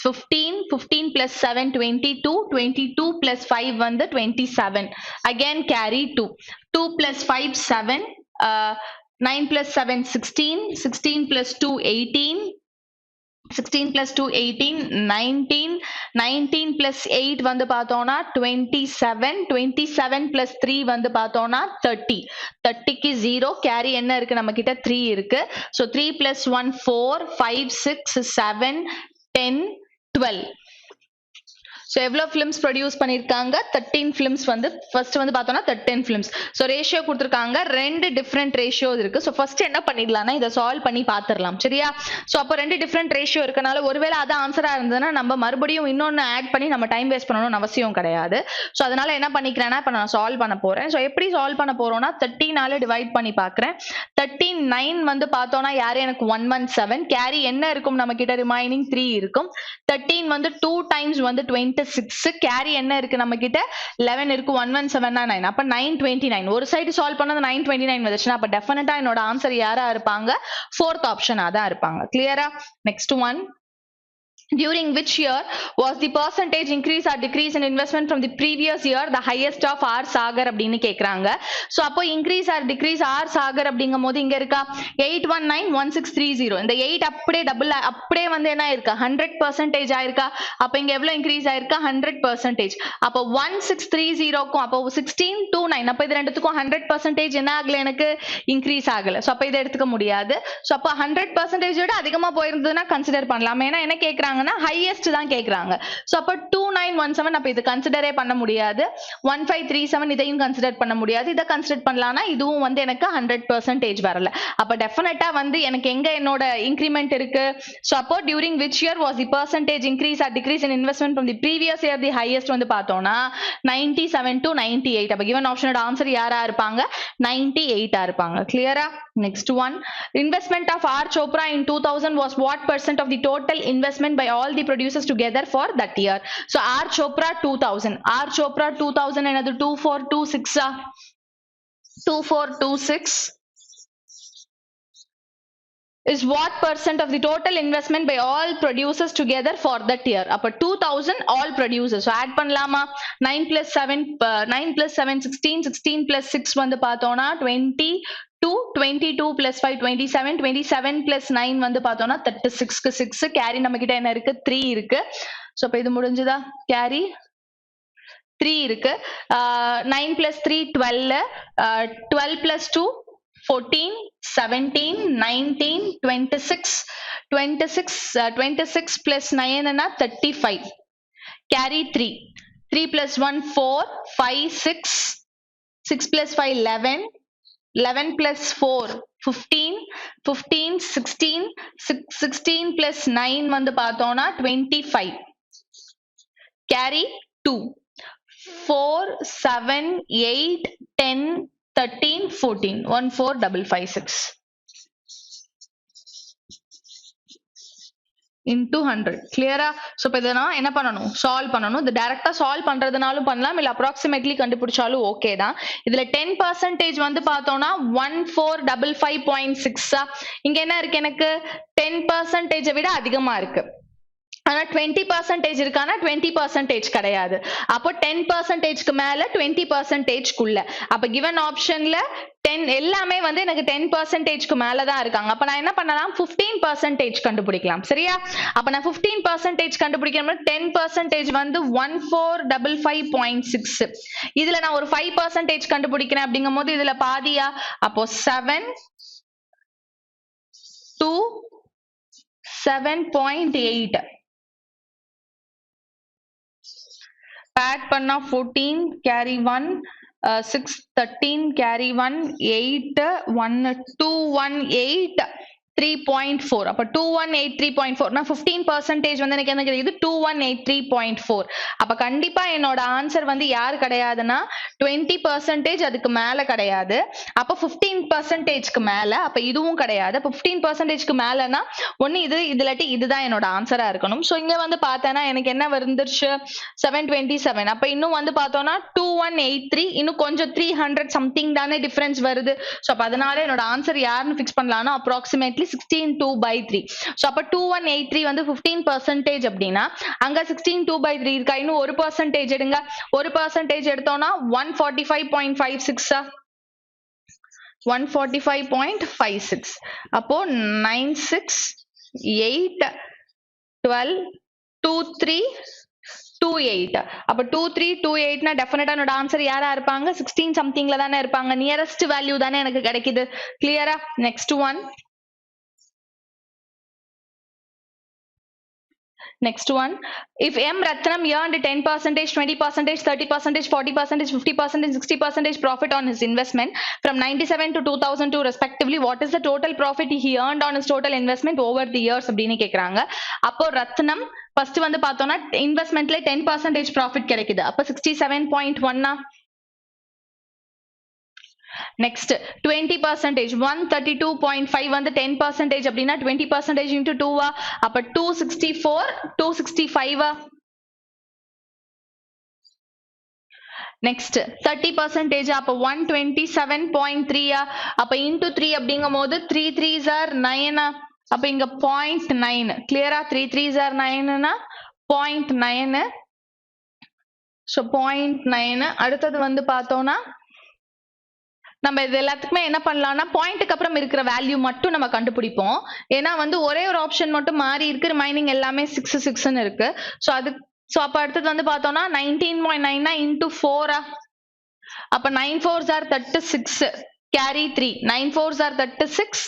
15, 15 plus 7 22, 22 plus 5 வந்து 27. Again carry 2. 2 plus 5 7, 9 plus 7 16, 16 plus 2 18, 16 plus 2 18, 19, 19 plus 8 வந்து பார்த்தோம்னா 27, 27 plus 3 வந்து பார்த்தோம்னா 30. 30 க்கு 0 கேரி என்ன இருக்கு? நம்ம கிட்ட 3 இருக்கு. So 3 plus 1 4, 5 6 7 10 12. So எவ்வளவு films produce பண்ணிருக்காங்க? 13 films வந்து first வந்து பார்த்தோம்னா 13 films. So ratio கொடுத்திருக்காங்க. ரெண்டு different ratios இருக்கு. So first என்ன பண்ணிடலாம்னா இத சால்வ் பண்ணி பாத்துறலாம். சரியா? So அப்ப ரெண்டு different ratio இருக்கனால ஒருவேளை அது ஆன்சரா இருந்ததுன்னா நம்ம மறுபடியும் இன்னொன்னு ஆட் பண்ணி நம்ம டைம் வேஸ்ட் பண்ணனும்னு அவசியம் கிடையாது. So அதனால என்ன பண்ணிக்கிறேன்னா இப்ப நான் சால்வ் பண்ண போறேன். So எப்படி சால்வ் பண்ண போறோம்னா 13 ஆல டிவைட் பண்ணி பார்க்கறேன். 13 9 வந்து பார்த்தோம்னா யாரு? எனக்கு 117. கேரி என்ன இருக்கும்? நம்ம கிட்ட ரிமைனிங் 3 இருக்கும். 13 வந்து 2 times வந்து 26. கேரி என்ன இருக்கு? நம்ம கிட்ட 11 இருக்கு. 117 9. அப்ப 929. ஒரு சைடு சால்வ் பண்ணது 929 வந்துச்சுன்னா அப்ப டெஃபினட்டா என்னோட ஆன்சர் யாரா இருப்பாங்க? 4th ஆப்ஷனா தான் இருப்பாங்க. கிளியரா? Next one. during which year was the percentage increase or decrease in investment from the previous year the highest of R Sagar அப்படின்னு கேக்குறாங்க. சோ அப்போ increase or decrease R Sagar அப்படிங்கும்போது இங்க இருக்கா 8191630 இந்த 8 அப்படியே டபுள் அப்படியே வந்து என்ன ஆயிருக்கா 100% ஆயிருக்கா. அப்ப இங்க எவ்வளவு இன்க்ரீஸ் ஆயிருக்கா 100%. அப்போ 1630க்கும் அப்போ 1629 அப்ப இது ரெண்டுத்துக்கும் 100% என்ன ஆகல எனக்கு இன்க்ரீஸ் ஆகல. சோ அப்ப இதை எடுத்துக்க முடியாது. சோ அப்ப 100% விட அதிகமா போயிருந்ததுன்னா கன்சிடர் பண்ணலாம். ஏன்னா என்ன கேக்குறாங்கன்னா ஹையஸ்ட் தான் கேக்குறாங்க. சோ அப்ப 2917 அப்ப இது கன்சிடரே பண்ண முடியாது. 1537 இதையும் கன்சிடர் பண்ண முடியாது. இதை கன்சிடர் பண்ணலாம்னா இதுவும் வந்து எனக்கு 100% வரல. அப்ப டெஃபினட்டா வந்து எனக்கு எங்க என்னோட இன்கிரிமெண்ட் இருக்கு. சோ அப்போ during which year was the percentage increase or decrease in investment from the previous year the highest வந்து பார்த்தோம்னா 97 to 98. அப்ப given optionோட ஆன்சர் யாரா இருப்பாங்க 98 ஆ இருப்பாங்க. கிளியரா? Next one, investment of R Chopra in 2000 was what percent of the total investment by all the producers together for that year? So R Chopra 2000, R Chopra 2000 another 2426 2426 is what percent of the total investment by all producers together for that year? அப்ப 2000 all producers. So add பண்ணலாமா 9 plus 7 9 plus 7 16 16 plus 6 வந்து பார்த்தோம்னா 22 22 plus 5 27 27 plus 9 வந்து பார்த்தோம்னா 36 க்கு 6 carry நம்ம கிட்ட என்ன இருக்கு 3 இருக்கு. சோ அப்ப இது முடிஞ்சதா கேரி 3 இருக்கு. 9 plus 3 12 12 plus 2 14 17 19 26 26 plus 9 and 35 carry 3 3 plus 1 4 5 6 6 plus 5 11 11 plus 4 15 15 16 16 plus 9 வந்து பார்த்தோம்னா 25 carry 2 4 7 8 10 13 14 14556 into 100. கிளியரா? சோ இப்ப இத நான் என்ன பண்ணனும் சால்வ் பண்ணனும். இது டைரக்டா சால்வ் பண்றதுனாலும் பண்ணலாம் இல்ல அப்ராக்ஸிமேட்லி கண்டுபிடிச்சாலும் ஓகே தான். இதுல 10% வந்து பார்த்தோம்னா 1455.6 இங்க என்ன இருக்கு எனக்கு 10% விட அதிகமா இருக்கு. ஆனா 20% இருக்கானா 20% கிடையாது. அப்போ 10%க்கு மேல 20%குள்ள. அப்ப given optionல 10 எல்லாமே வந்து எனக்கு 10%க்கு மேல தான் இருக்காங்க. அப்ப நான் என்ன பண்ணலாம் 15% கண்டுபிடிக்கலாம். சரியா? அப்ப நான் 15% கண்டுபிடிக்கணும்னா 10% வந்து 1455.6. இதுல நான் ஒரு 5% கண்டுபிடிக்கிறேன் அப்படிங்கும்போது இதுல பாதியா அப்போ 7 to 7.8 add பண்ணா 14 carry 1 6 13 carry 1 8 1 218 3.4 அப்ப 2183.4 நான் 15% வந்து எனக்கு என்ன கிடைக்குது 2183.4. அப்ப கண்டிப்பா என்னோட ஆன்சர் வந்து யார் கிடையாதுன்னா 20% அதுக்கு மேல கிடையாது. அப்ப 15%க்கு மேல அப்ப இதுவும் கிடையாது. அப்ப 15%க்கு மேலனா ஒண்ணு இது இல்லாட்டி இதுதான் என்னோட ஆன்சரா இருக்கணும். சோ இங்க வந்து பார்த்தேன்னா எனக்கு என்ன வந்துருச்சு 727. அப்ப இன்னும் வந்து பார்த்தோம்னா 2183 இன்னும் கொஞ்சம் 300 சம்திங் தானே டிஃபரன்ஸ் வருது. சோ அப்ப அதனால என்னோட ஆன்சர் யாருன்னு ஃபிக்ஸ் பண்ணலாம்னா அப்ராக்சிமேட்லி 16/2/3. சோ அப்ப 2183 வந்து 15% அப்படின்னா அங்க 16/2/3 இருக்கா. இன்னும் 1% எடுங்க. 1% எடுத்தோம்னா 145.56 145.56. அப்போ 96 8 12 23 28. அப்ப 2328 னா டெஃபினட்டா என்னோட ஆன்சர் யாரா இருப்பாங்க 16 சம்திங்ல தானே இருப்பாங்க. நியரஸ்ட் வேல்யூ தானே எனக்கு கிடைக்குது. கிளியரா? Next one. Next one, if M Ratnam earned 10%, 20%, 30%, 40%, 50%, 60% profit on his investment from 97 to 2002 respectively, what is the total profit he earned on his total investment over the years அப்படின்னு கேக்குறாங்க. அப்போ ரத்னம் first வந்து பார்த்தோம்னா இன்வெஸ்ட்மெண்ட்ல 10% profit கிடைக்குது. அப்ப 67.1. Next 20% 132.5 வந்து 10% அப்படின்னா 20% into 2 அப்ப 264 265. Next 30% அப்ப 127.3 அப்ப into 3 அப்படிங்கும்போது 3 3s are 9. அப்ப இங்க 0.9 கிளியரா 3 3s are 9 னா 0.9 சோ 0.9 அடுத்தது வந்து பார்த்தோம்னா நம்ம இது எல்லாத்துக்குமே என்ன பண்ணலாம்னா பாயிண்ட்க்கு அப்புறம் இருக்கிற வேல்யூ மட்டும் நம்ம கண்டுபிடிப்போம் ஏன்னா வந்து ஒரே ஒரு ஆப்ஷன் மட்டும் மாறி இருக்கு ரிமைனிங் எல்லாமே 6 6ன்னு இருக்கு சோ அது சோ அப்ப அடுத்தது வந்து பார்த்தோம்னா 19.9 இன்டு 4 அப்ப 9 4s are 36 carry 3 9 4s are 36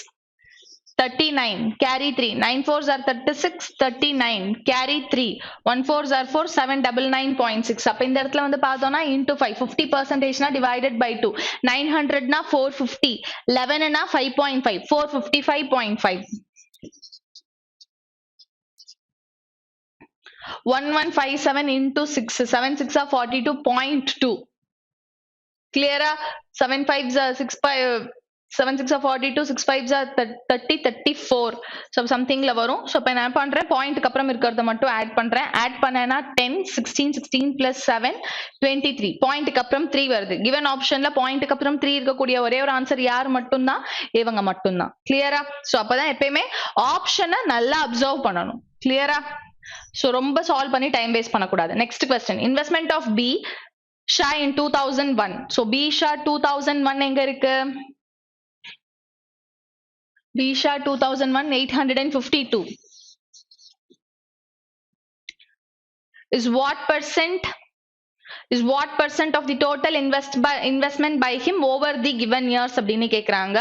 39 carry 3 9 4s are 36 39 carry 3 1 4s are 4 7 99.6 அப்ப இந்த இடத்துல வந்து பார்த்தோம்னா into 5 50% னா divided by 2 900 னா 450 11 னா 5.5 455.5 1157 into 6 7 6 are 42.2 clear 7 5s are 6 5 7 6 are 42 6 5s are 30 34 so something ல வரும் so இப்ப நான் பண்றேன் பாயிண்ட்க்கு அப்புறம் இருக்கிறத மட்டும் ஆட் பண்றேன் ஆட் பண்ணேனா 10 16 16 plus 7 23 பாயிண்ட்க்கு அப்புறம் 3 வருது given ஆப்ஷன்ல பாயிண்ட்க்கு அப்புறம் 3 இருக்கக்கூடிய ஒரே ஒரு ஆன்சர் யார் மட்டும் தான் இவங்க மட்டும் தான் கிளியரா சோ அப்பதான் எப்பவுமே ஆப்ஷனை நல்லா அப்சர்வ் பண்ணணும் கிளியரா சோ ரொம்ப சால்வ் பண்ணி டைம் வேஸ்ட் பண்ணக்கூடாது next question investment of b Shah in 2001 so b Shah 2001 எங்க இருக்கு b Shah 2001 852 is what percent of the total investment by him over the given years அப்படினு கேக்குறாங்க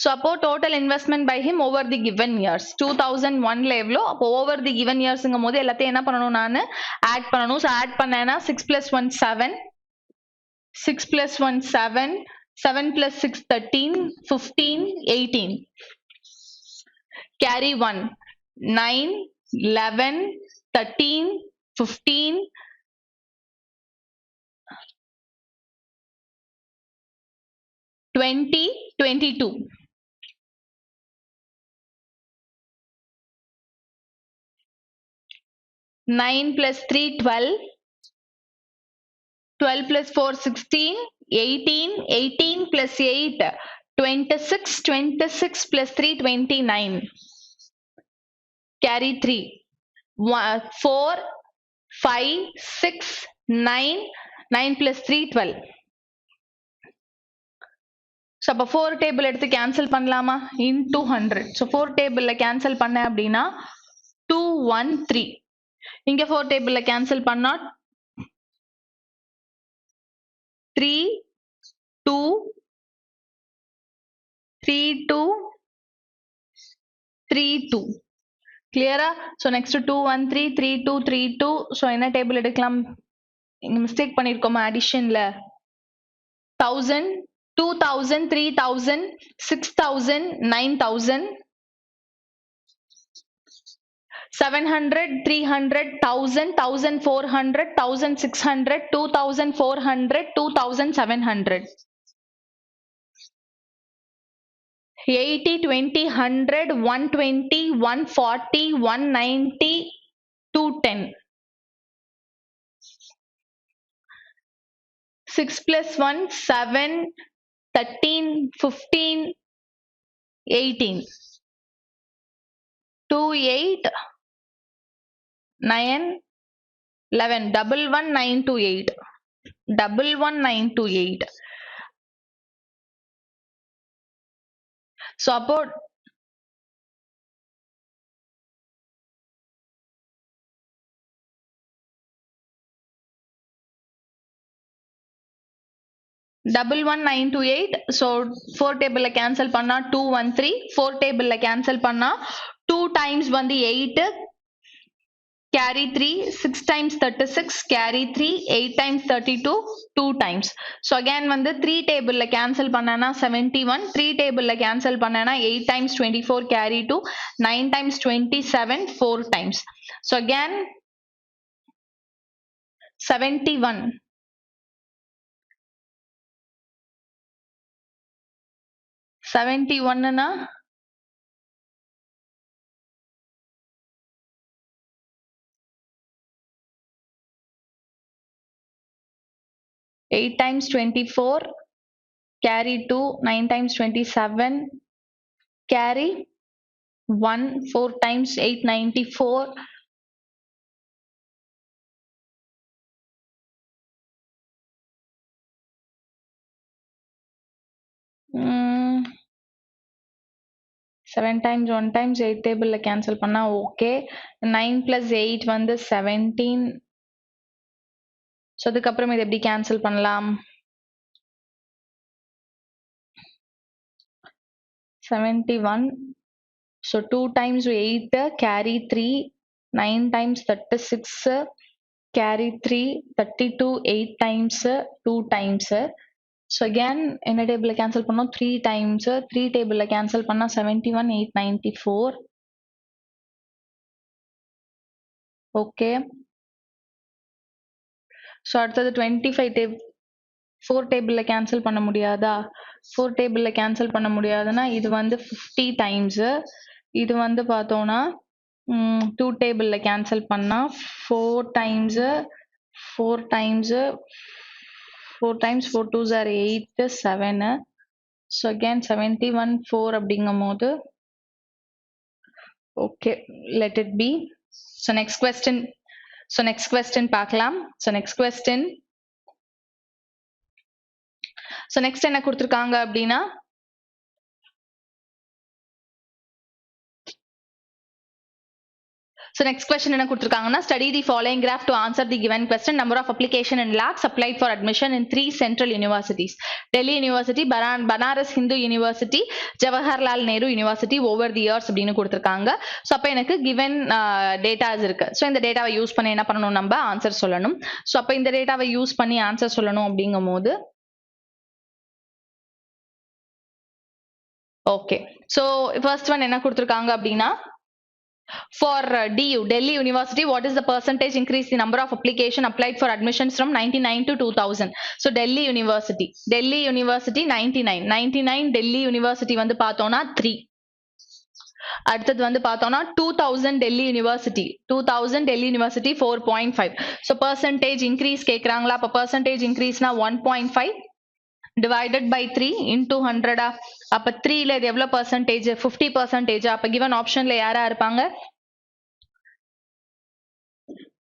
so அப்போ total investment by him over the given years 2001 ல எவ்வளோ அப்போ over the given yearsங்கும் போது எல்லாத்தையும் என்ன பண்ணணும் நான் ஆட் பண்ணணும் so add பண்ணேனா 6 plus 1 7 6 plus 1 7 7 plus 6 13 15 18 carry 1 9 11 13 15 20 22 9 plus 3 12 12 plus 4 16 18 18 plus 8 26 26 plus 3 29 carry 3 4 5 6 9 9 plus 3 12 so அப்ப 4 டேபிள் எடுத்து கேன்சல் பண்ணலாமா into 100 so 4 டேபிள்ல கேன்சல் பண்ண அப்படின்னா 213 இங்க 4 டேபிள்ல கேன்சல் பண்ணா 3 2 3 2 3 2 கிளியரா so next 213 32 32 so என்ன டேபிள் எடுக்கலாம் இங்க mistake பண்ணிருக்கோமா அடிஷன்ல 1000 2000 3000 6000 9000 700 300 1000 1400 1600 2400 2700 80 20 100 120 140 190 210 6 plus 1 7 13 15 18 2 8 9 11 11928 11928 so about double 1928 so 4 table cancel panna 213 4 table cancel panna 2 times வந்து 8 carry 3 6 times 36 carry 3 8 times 32 2 times so again வந்து 3 table cancel பண்ணனா 71 3 table cancel பண்ணனா 8 times 24 carry 2 9 times 27 4 times so again 71 71 na 8 times 24 carry 2 9 times 27 carry 1 4 times 894. Mm, 7 times 1 times 8 டேபிள்ல cancel பண்ணா okay. 9 plus 8 வந்து 17. So அதுக்கப்புறம் இது எப்படி கேன்சல் பண்ணலாம்? 71. So 2 times 8 carry 3. 9 times 36 carry 3. 32 8 times 2 times. So again என்ன டேபிள்ல கேன்சல் பண்ணோம்? 3 times 3 டேபிள்ல கேன்சல் பண்ணா 71 894. ஓகே. ஸோ அடுத்தது 25 4 டேபிள்ல கேன்சல் பண்ண முடியாதா? 4 டேபிள்ல கேன்சல் பண்ண முடியாதுன்னா இது வந்து 50 டைம்ஸ். இது வந்து பார்த்தோம்னா 2 டேபிள்ல கேன்சல் பண்ணா 4 times 4 times 4 times 4 2s are 8 7. So again 71 4 அப்படிங்கும்போது okay let it be. So next question பார்க்கலாம். So next question. So next என்ன கொடுத்துருக்காங்க அப்படின்னா So next question என்ன கொடுத்திருக்காங்கன்னா study the following graph to answer the given question. Number of application in lakhs applied for admission in 3 central universities. Delhi University, Banaras Hindu University, Jawaharlal Nehru University over the years அப்படின்னு கொடுத்திருக்காங்க. So அப்போ எனக்கு given datas இருக்கு. So இந்த டேட்டாவை use பண்ணி என்ன பண்ணணும், நம்ம ஆன்சர் சொல்லணும். ஸோ அப்போ இந்த டேட்டாவை யூஸ் பண்ணி ஆன்சர் சொல்லணும் அப்படிங்கும் போது ஓகே. ஸோ ஃபர்ஸ்ட் ஒன் என்ன கொடுத்திருக்காங்க அப்படின்னா for DU, Delhi University, what is the percentage increase the number of application applied for admissions from 99 to 2000? So Delhi University 99 Delhi University வந்து பார்த்தோம்னா 3. அடுத்தது வந்து பார்த்தோம்னா 2000 Delhi University 4.5. So percentage increase கேக்குறாங்களா? அப்ப percentage increase னா 1.5 divided by 3 into 100. அப்ப 3 ல இது எவ்வளவு percentage? 50%. அப்ப given optionல யாரா இருப்பாங்க?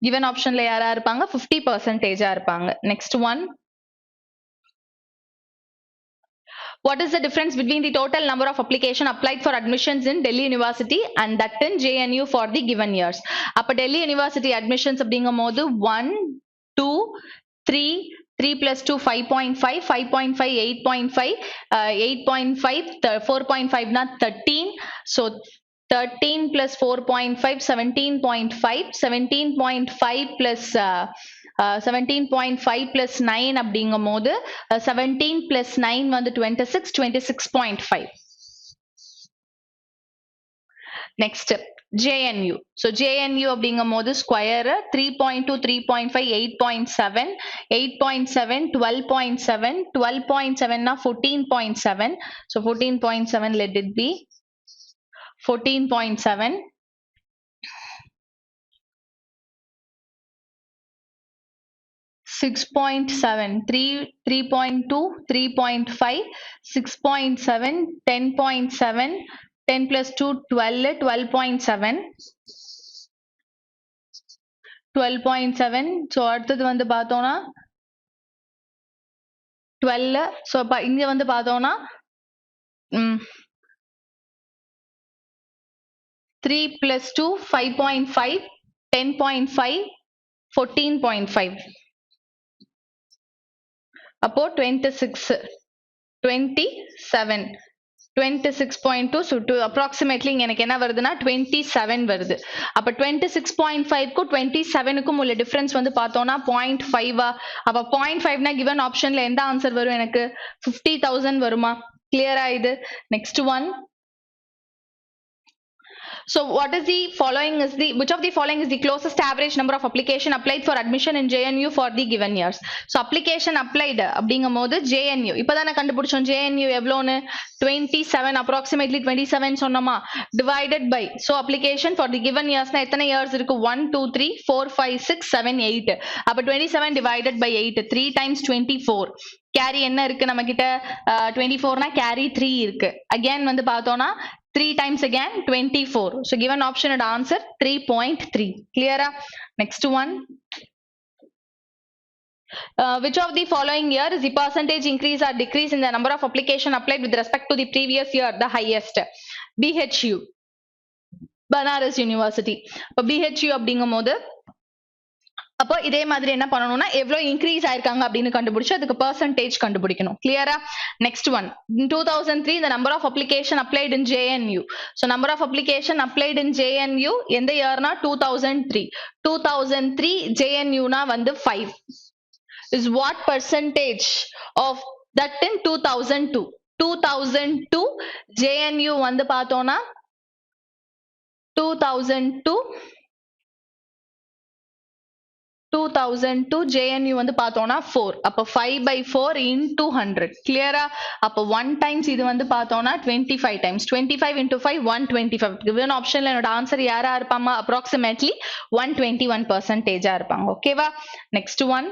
given optionல யாரா இருப்பாங்க? 50% இருப்பாங்க. Next one. What is the difference between the total number of application applied for admissions in Delhi University and that in JNU for the given years? அப்ப Delhi University admissions அப்படிங்கும்போது 1 2 3 3 plus 2 5.5 5.5 8.5 8.5 4.5 na 13. So 13 plus 4.5 17.5 17.5 plus 17.5 plus 9 அப்படிங்கும்போது 17 plus 9 வந்து 26.5. Next JNU. So JNU அப்படிங்கும்போது square 3.2 3.5 8.7 8.7 12.7 12.7 னா 14.7. So 14.7 let it be 14.7. 6.7 3.2 3.5 6.7 10.7 10 plus 2 12 12.7 12.7. So அடுத்தது வந்து பார்த்தோம்னா 12. So இங்க வந்து பார்த்தோம்னா 3 plus 2 5.5 10.5 14.5. அப்போ 27 26.2. so to approximately எனக்கு என்ன வருதுன்னா 27 வருது. அப்ப 26.5 க்கும் 27 க்கும் உள்ள டிஃபரன்ஸ் வந்து பார்த்தோம்னா 0.5. அப்ப 0.5 னா given ஆப்ஷன்ல எந்த ஆன்சர் வரும்? எனக்கு 50,000 வருமா? கிளியரா இது? Next one. So what is the following is the which of the following is the closest average number of application applied for admission in JNU for the given years? So application applied அப்படிங்கும்போது JNU இப்போதானே கண்டுபிடிச்சோம். JNU எவ்வளோன்னு 27 approximately 27 சொன்னோமா, divided by so application for the given years னா எத்தனை years இருக்கு? 1 2 3 4 5 6 7 8. அப்ப 27 divided by 8 3 times 24. Carry என்ன இருக்கு நம்ம கிட்ட? 24 னா கேரி 3 இருக்கு. அகைன் வந்து பார்த்தோம்னா 3 times again 24. So given option and answer 3.3. Clear? Next one. Which of the following year is the percentage increase or decrease in the number of application applied with respect to the previous year the highest? BHU, Banaras University. இப்போ BHU அப்படிங்கும்போது அப்போ இதே மாதிரி என்ன பண்ணணும்னா எவ்வளவு increase ஆயிருக்காங்க அப்படின்னு கண்டுபிடிச்சு அதுக்கு பெர்சன்டேஜ் கண்டுபிடிக்கணும். கிளியரா? Next one. In 2003 the number of application applied in JNU. So number of application applied in JNU எந்த இயர்னா 2003. 2003 JNU னா வந்து 5. Is what percentage of that in 2002? 2002 JNU வந்து பார்த்தோம்னா 2002 JNU வந்து பார்த்தோம்னா 4. அப்ப 5/4 into 100. கிளியரா? அப்ப 1 times இது வந்து பார்த்தோம்னா 25 times. 25 into 5 125. given optionல என்னோட ஆன்சர் யாரா இருப்பாமா? approximately 121% இருப்பாங்க. ஓகேவா? Next one.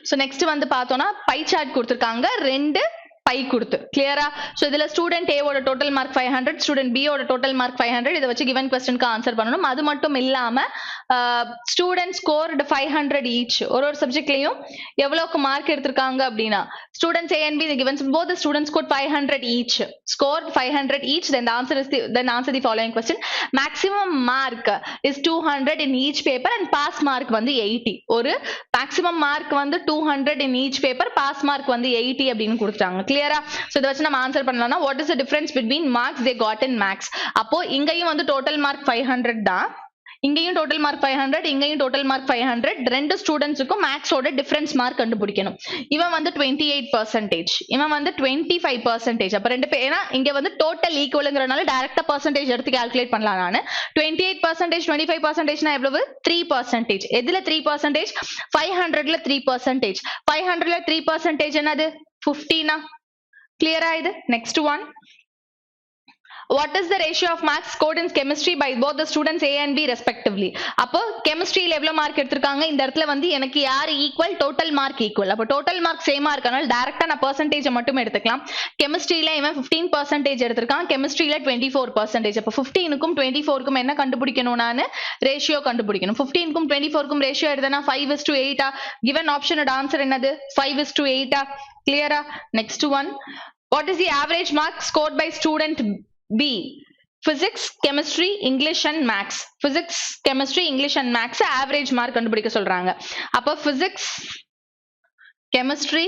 So next வந்து பார்த்தோம்னா பை சார்ட் கொடுத்திருக்காங்க, ரெண்டு பை கொடுத்து. கிளியரா? சோ இதுல ஸ்டூடெண்ட் A ஓட டோட்டல் மார்க் 500, ஸ்டூடெண்ட் B ஓட டோட்டல் மார்க் 500. இத வச்சு given questionக்கு ஆன்சர் பண்ணனும். அது மட்டும் இல்லாம ஸ்டூடெண்ட் ஸ்கோர்ட் 500 each. ஒரு சப்ஜெக்ட்லயும் எவ்வளவுக்கு மார்க் எடுத்திருக்காங்க அப்படினா students A and B, the given both the students scored 500 each. Scored 500 each. Then answer the following question. Maximum mark is 200 in each paper and pass mark வந்து 80. ஒரு maximum mark வந்து 200 in each paper, pass mark வந்து 80 அப்படின்னு கொடுத்தாங்க. கிளியரா? So இத வச்சு நம்ம ஆன்சர் பண்ணலாம்னா what is the difference between marks they got in max? அப்போ இங்கேயும் வந்து டோட்டல் மார்க் 500 தான். இங்கேயும் டோட்டல் மார்க் 500, இங்கேயும் டோட்டல் மார்க் 500. ரெண்டு ஸ்டூடண்ட்ஸுக்கும் மேக்ஸோட டிஃபரன்ஸ் மார்க் கண்டுபிடிக்கணும். இவன் வந்து 28%, இவன் வந்து 25%. அப்ப ரெண்டு பேர், ஏன்னா இங்க வந்து டோட்டல் ஈக்குவல்ங்கறனால டைரக்டா பெர்சன்டேஜ் எடுத்து கால்குலேட் பண்ணலாம். நானு 28%, 25%னா எவ்வளவு? 3%. எதுல 3%? 500ல 3%. 500ல 3% என்னது? 15. கிளியரா இது? Next one. What is the ratio of marks scored in chemistry by both the students A and B respectively? அப்போ கெமிஸ்ட்ரியில எவ்வளவு மார்க் எடுத்திருக்காங்க? இந்த இடத்துல வந்து எனக்கு யார் ஈக்குவல்? Total mark equal. அப்போ டோட்டல் மார்க் சேமா இருக்கனால டைரக்டா நான் பெர்சன்டேஜ் மட்டும் எடுத்துக்கலாம். கெமிஸ்ட்ரியில இவன் 15% எடுத்திருக்கான், கெமிஸ்ட்ரியில 24%. அப்போ 15க்கும் 24க்கும் என்ன கண்டுபிடிக்கணும்? நான் ரேஷியோ கண்டுபிடிக்கணும். 15க்கும் 24க்கும் ரேஷியோ எடுத்தனா 5:8. given optionோட ஆன்சர் என்னது? 5:8. கிளியரா? Next one. What is the average mark scored by student B? Physics, chemistry, English and maths. Physics, chemistry, English and maths average mark கண்டுபிடிக்க சொல்றாங்க. அப்ப physics, chemistry,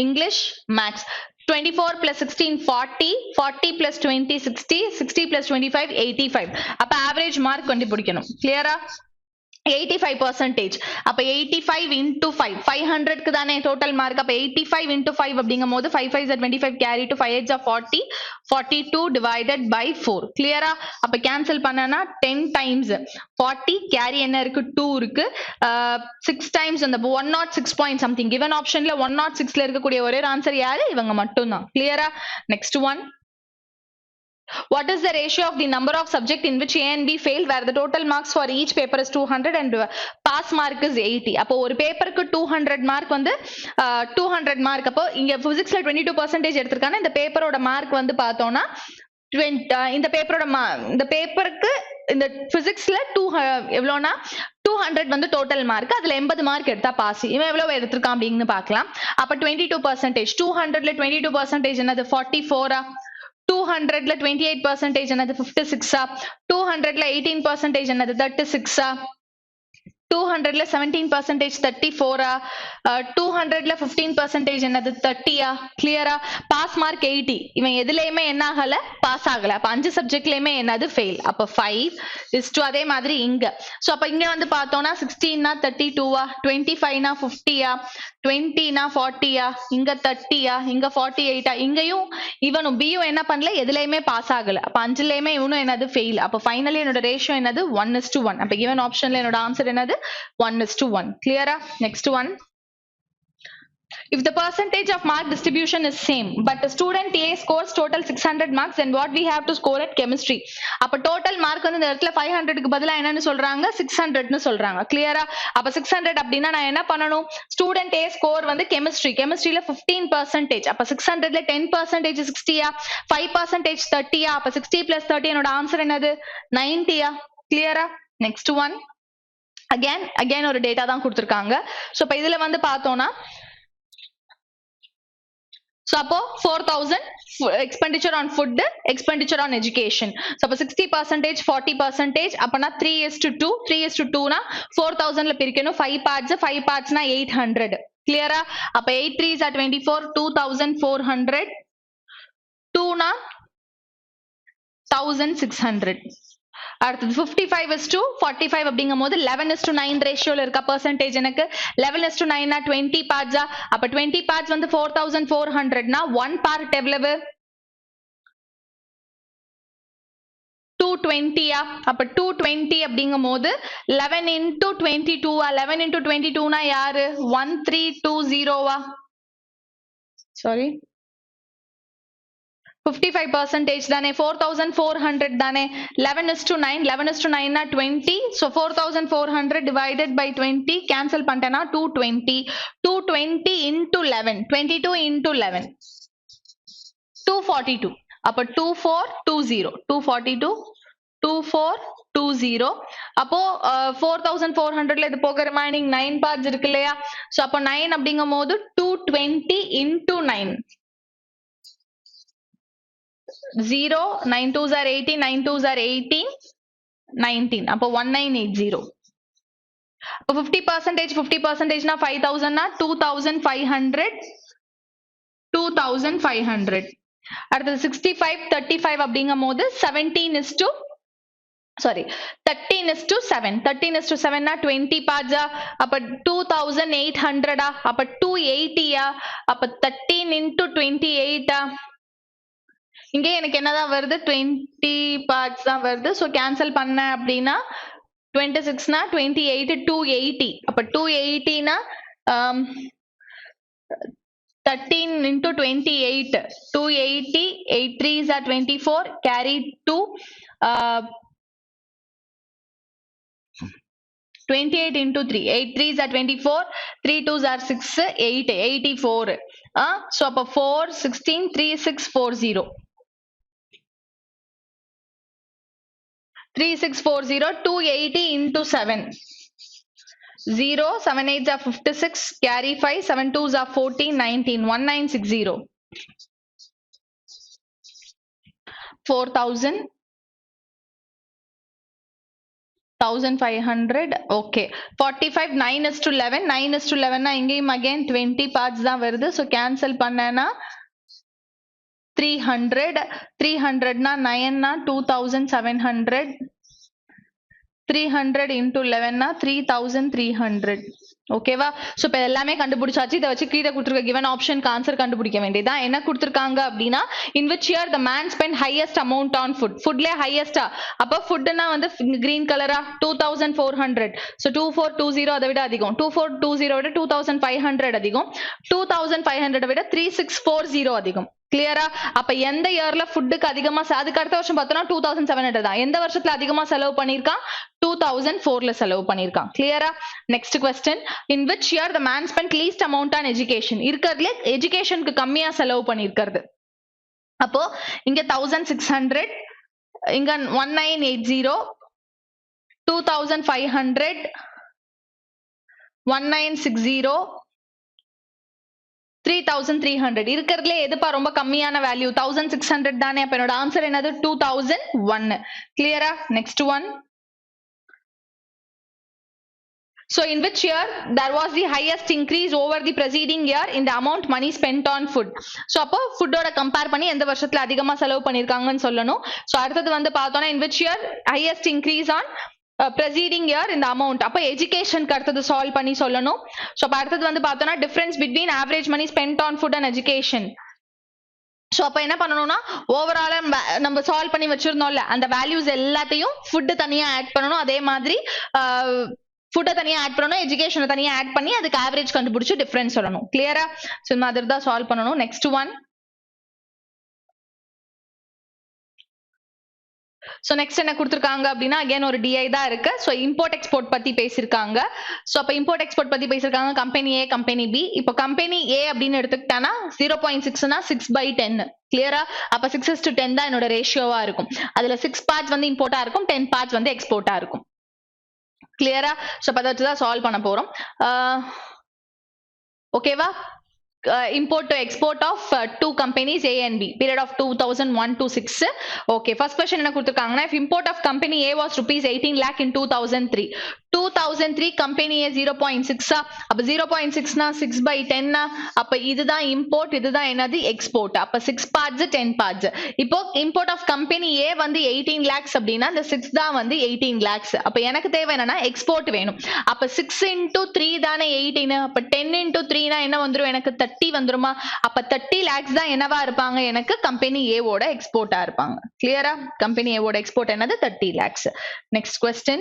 English, maths. 24 plus 16 40, 40 plus 20 60, 60 plus 25 85. அப்ப average mark கண்டுபிடிக்கணும். கிளியரா? 85%. அப்ப 85 into 5, 500க்கு தானே total mark. அப்ப 85 into 5 அப்படிங்கும்போது 5 5s are 25, carry to 5 8s are 40, 42 divided by 4. கிளியரா? அப்ப கேன்சல் பண்ணனா 10 times 40, carry என்ன இருக்கு? 2 இருக்கு. 6 times அந்த 106 point something. given optionல 106ல இருக்கக்கூடிய ஒரே ஆன்சர் யாரு? இவங்க மட்டும் தான். கிளியரா? Next one. What is the ratio of the number of subject in which A and B failed where the total marks for each paper is 200 and pass mark is 80? அப்போ ஒரு பேப்பருக்கு 200 மார்க் வந்து 200 mark. அப்போ இங்க பிசிக்ஸ்ல 22% எடுத்திருக்காங்க. இந்த பேப்பரோட mark வந்து பார்த்தோம்னா இந்த பேப்பருக்கு இந்த பிசிக்ஸ்ல எவ்வளோனா 200 வந்து டோட்டல் மார்க். அதுல 80 மார்க் எடுத்தா பாஸ். இவன் எவ்வளவு எடுத்திருக்கான் அப்படின்னு பார்க்கலாம். அப்ப 22%. 200ல 22% என்னது? 44. 200ல 28% என்னது? 56. 200ல 18% என்னது? 36. 200ல 17% 34. 200ல 15% என்னது? 30. கிளியரா? Pass mark 80. இவன் எதுலயுமே என்ன ஆகல? பாஸ் ஆகல. அப்ப 5 சப்ஜெக்ட்லயுமே என்னது? ஃபெயில். அப்ப 5 அதே மாதிரி இங்க. சோ அப்ப இங்க வந்து பார்த்தோம்னா 16 32, 25 50, 20 40, இங்க 30, இங்க 48. இங்கேயும் இவனும் பியும் என்ன பண்ணல? எதுலயுமே பாஸ் ஆகல. அப்ப 5லயுமே இவனும் என்னது? ஃபெயில். அப்ப ஃபைனலி என்னோட ரேஷியோ என்னது? 1:1. அப்ப given optionல என்னோட ஆன்சர் என்னது? 1:1. கிளியரா? Next one. If the percentage of mark distribution is same, but the student A scores total 600 marks, then what we have to score at chemistry? அப்ப total mark வந்து இந்த இடத்துல 500க்கு பதிலா என்னன்னு சொல்றாங்க 600ன்னு சொல்றாங்க. கிளியரா? அப்ப 600 அப்படின்னா நான் என்ன பண்ணணும்? ஸ்டூடெண்ட் A ஸ்கோர் வந்து கெமிஸ்ட்ரியில 15%. அப்ப 600ல 10% 60யா, 5% 30யா? அப்ப 60 plus 30 என்னோட ஆன்சர் என்னது? 90யா? கிளியரா? நெக்ஸ்ட் ஒன் again ஒரு டேட்டா தான் கொடுத்திருக்காங்க. சோ இப்ப இதுல வந்து பார்த்தோம்னா so அப்போ 4000 expenditure on food, expenditure on education. so அப்ப 60% 40% அப்பனா 3:2 3:2 னா 4000 ல பிரிக்கணும். 5 parts னா 800. கிளியரா? அப்ப 8 3s are 24, 2400. 2 னா 1600. அடுத்து 55:45 அப்படிங்கும்போது 11:9 ரேஷியோல இருக்க பெர்சன்டேஜ் எனக்கு 11:9 னா 20 பார்ட்ஸா? அப்ப 20 பார்ட்ஸ் வந்து 4400 னா 1 பார்ட் எவ்வளவு? 220 யா? அப்ப 220 அப்படிங்கும்போது 11 into 22 11 into 22 னா யாரு? 1320 வா? சாரி 55% தானே? 4400 தானே? 11:9 11:9 னா 20. so 4400 divided by 20 cancel பண்ணிட்டேனா 220. 220 into 11 22 into 11 242. அப்ப 2420 242 2420. அப்போ 4400ல இது போக ரிமைனிங் 9 பார்ட்ஸ் இருக்கு இல்லையா? சோ அப்போ 9 அப்படிங்கும்போது 220 into 9 0 9 2s are 18 9 2s are 18 19. அப்போ 1980. அப்போ 50% னா 5000 னா 2500 2500. அடுத்து 65 35 அப்படிங்கும்போது 13:7 13:7 னா 20 பார்ட்ஸா? அப்ப 2800 அப்ப 280 அப்ப 13 into 28 இங்க எனக்கு என்னதான் வருது? 20 பார்ட்ஸ் தான் வருது. சோ கேன்சல் பண்ண அப்படின்னா 26 னா 28 280. அப்ப 280 னா 13 into 28 280 8 3s are 24 carry 2 28 into 3 8 3s are 24 3 2s are 6 8 84. so அப்ப 4 16 3640 3640 280 into 7 0 7 8s are 56 carry 5 7 2s are 14 19 1960 4000 1500. okay 45 9:11 9:11 னா இங்கேயும் again 20 parts தான் வருது. so cancel பண்ணனா 300 னா 9 னா 2700 300 into 11 னா 3300. ஓகேவா? சோ இப்ப எல்லாமே கண்டுபிடிச்சாச்சு. இத வச்சு கீழ கொடுத்திருக்க given optionக்கு ஆன்சர் கண்டுபிடிக்க வேண்டியதா. என்ன கொடுத்திருக்காங்க அப்படினா in which year the man spent highest amount on food. foodல highest-ஆ? அப்ப foodனா வந்து green color-ஆ 2400. so 2420 அதை விட அதிகம். 2420 விட 2500 அதிகம். 2500 விட 3640 அதிகம். கிளியரா? அப்ப எந்த இயர்ல ஃபுட்டுக்கு அதிகமா அதுக்கு அடுத்த வருஷம் பார்த்தோம்னா 2700 தான். எந்த வருஷத்துல அதிகமா செலவு பண்ணிருக்கான்? 2004ல செலவு பண்ணிருக்கான். கிளியரா? Next question in which year the man spent least amount on education. இருக்கறதுல எஜுகேஷனுக்கு கம்மியா செலவு பண்ணிருக்கிறது. அப்போ இங்க 1600 இங்க 1980 2500 1960 3300 இருக்கறதுல எதுப்பா ரொம்ப கம்மியான வேல்யூ? 1600 தானே? அப்ப என்னோட ஆன்சர் என்னது? 2001. கிளியரா? Next one so in which year there was the highest increase over the preceding year in the amount money spent on food. so அப்போ ஃபுட்டோட கம்பேர் பண்ணி எந்த வருஷத்துல அதிகமா செலவு பண்ணிருக்காங்கன்னு சொல்லணும். so அடுத்தது வந்து பார்த்தோம்னா in which year highest increase on preceding year in the amount. அப்ப எஜுகேஷனுக்கு அடுத்தது சால்வ் பண்ணி சொல்லணும். so அப்ப அடுத்தது வந்து பார்த்தோம்னா difference between average money spent on food and education. So அப்ப என்ன பண்ணணும்னா ஓவராலா நம்ம சால்வ் பண்ணி வச்சிருந்தோம்ல அந்த வேல்யூஸ் எல்லாத்தையும் ஃபுட் தனியா ஆட் பண்ணணும். அதே மாதிரி ஃபுட்டை தனியா ஆட் பண்ணணும், எஜுகேஷனை தனியா ஆட் பண்ணி அதுக்கு ஆவரேஜ் கண்டுபிடிச்சு டிஃபரன்ஸ் சொல்லணும். கிளியரா? ஸோ இந்த மாதிரி தான் சால்வ் பண்ணணும். Next one. சோ நெக்ஸ்ட் என்ன கொடுத்திருக்காங்க அப்படின்னா அகைன் ஒரு டிஐ தான் இருக்கு. சோ இம்போர்ட் எக்ஸ்போர்ட் பத்தி பேசியிருக்காங்க. சோ அப்ப இம்போர்ட் எக்ஸ்போர்ட் பத்தி பேசியிருக்காங்க கம்பெனி ஏ கம்பெனி பி. இப்போ கம்பெனி ஏ அப்படின்னு எடுத்துக்கிட்டானா 0.6னா 6/10. கிளியரா? அப்ப 6:10 தான் என்னோட ரேஷியோவா இருக்கும். அதுல 6 பார்ட்ஸ் வந்து இம்போர்ட்டா இருக்கும், 10 பார்ட்ஸ் வந்து எக்ஸ்போர்ட்டா இருக்கும். கிளியரா? சோ அப்ப அதை தான் சால்வ் பண்ண போறோம். ஓகேவா? Import to export of two companies A and B period of 2001 to 6. Okay, first question என்ன கொடுத்திருக்காங்கன்னா if import of company A was rupees 18 lakh in 2003 company A 0.6 அப்ப 0.6 னா 6/10 னா அப்ப இதுதான் import, இதுதான் என்னது export. அப்ப 6 parts 10 parts. இப்போ import of company A வந்து 18 lakhs அப்படின்னா இந்த 6 தான் வந்து 18 lakhs. அப்ப எனக்கு தேவை என்னன்னா export வேணும். அப்ப 6 into 3 தானே 18. அப்ப 10 into 3 னா என்ன வந்துரும் எனக்கு 30 வந்துருமா? அப்ப 30 lakhs தான் என்னவா இருப்பாங்க எனக்கு கம்பெனி A ஓட எக்ஸ்போர்ட்டா இருப்பாங்க. கிளியரா? கம்பெனி A ஓட எக்ஸ்போர்ட் என்னது 30 lakhs. Next question.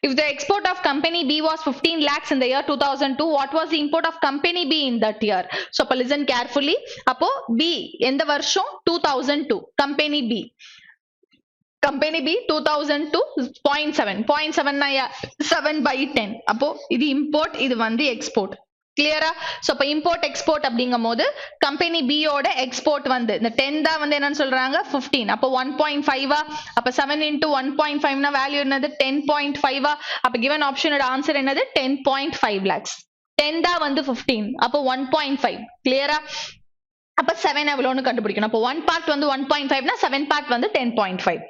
If the export of company B was 15 lakhs in the year 2002, what was the import of company B in that year? So, listen carefully. Appo B எந்த வருஷம் 2002 company B. Company B 2002 0.7 na 7/10. அப்போ இது import, இது வந்து export. கிளியரா? So அப்ப import export அப்படிங்கும்போது company B ஓட எக்ஸ்போர்ட் வந்து இந்த 10 தான் வந்து என்னன்னு சொல்றாங்க 15. அப்போ 1.5 அப்ப 7 into 1.5 னா வேல்யூ என்னது 10.5. அப்ப given ஆப்ஷனோட ஆன்சர் என்னது 10.5 lakhs. 10 தான் வந்து 15. அப்போ 1.5. கிளியரா? அப்ப 7 எவ்வளவுன்னு கண்டுபிடிக்கணும். அப்போ 1 part வந்து 1.5 னா 7 part வந்து 10.5.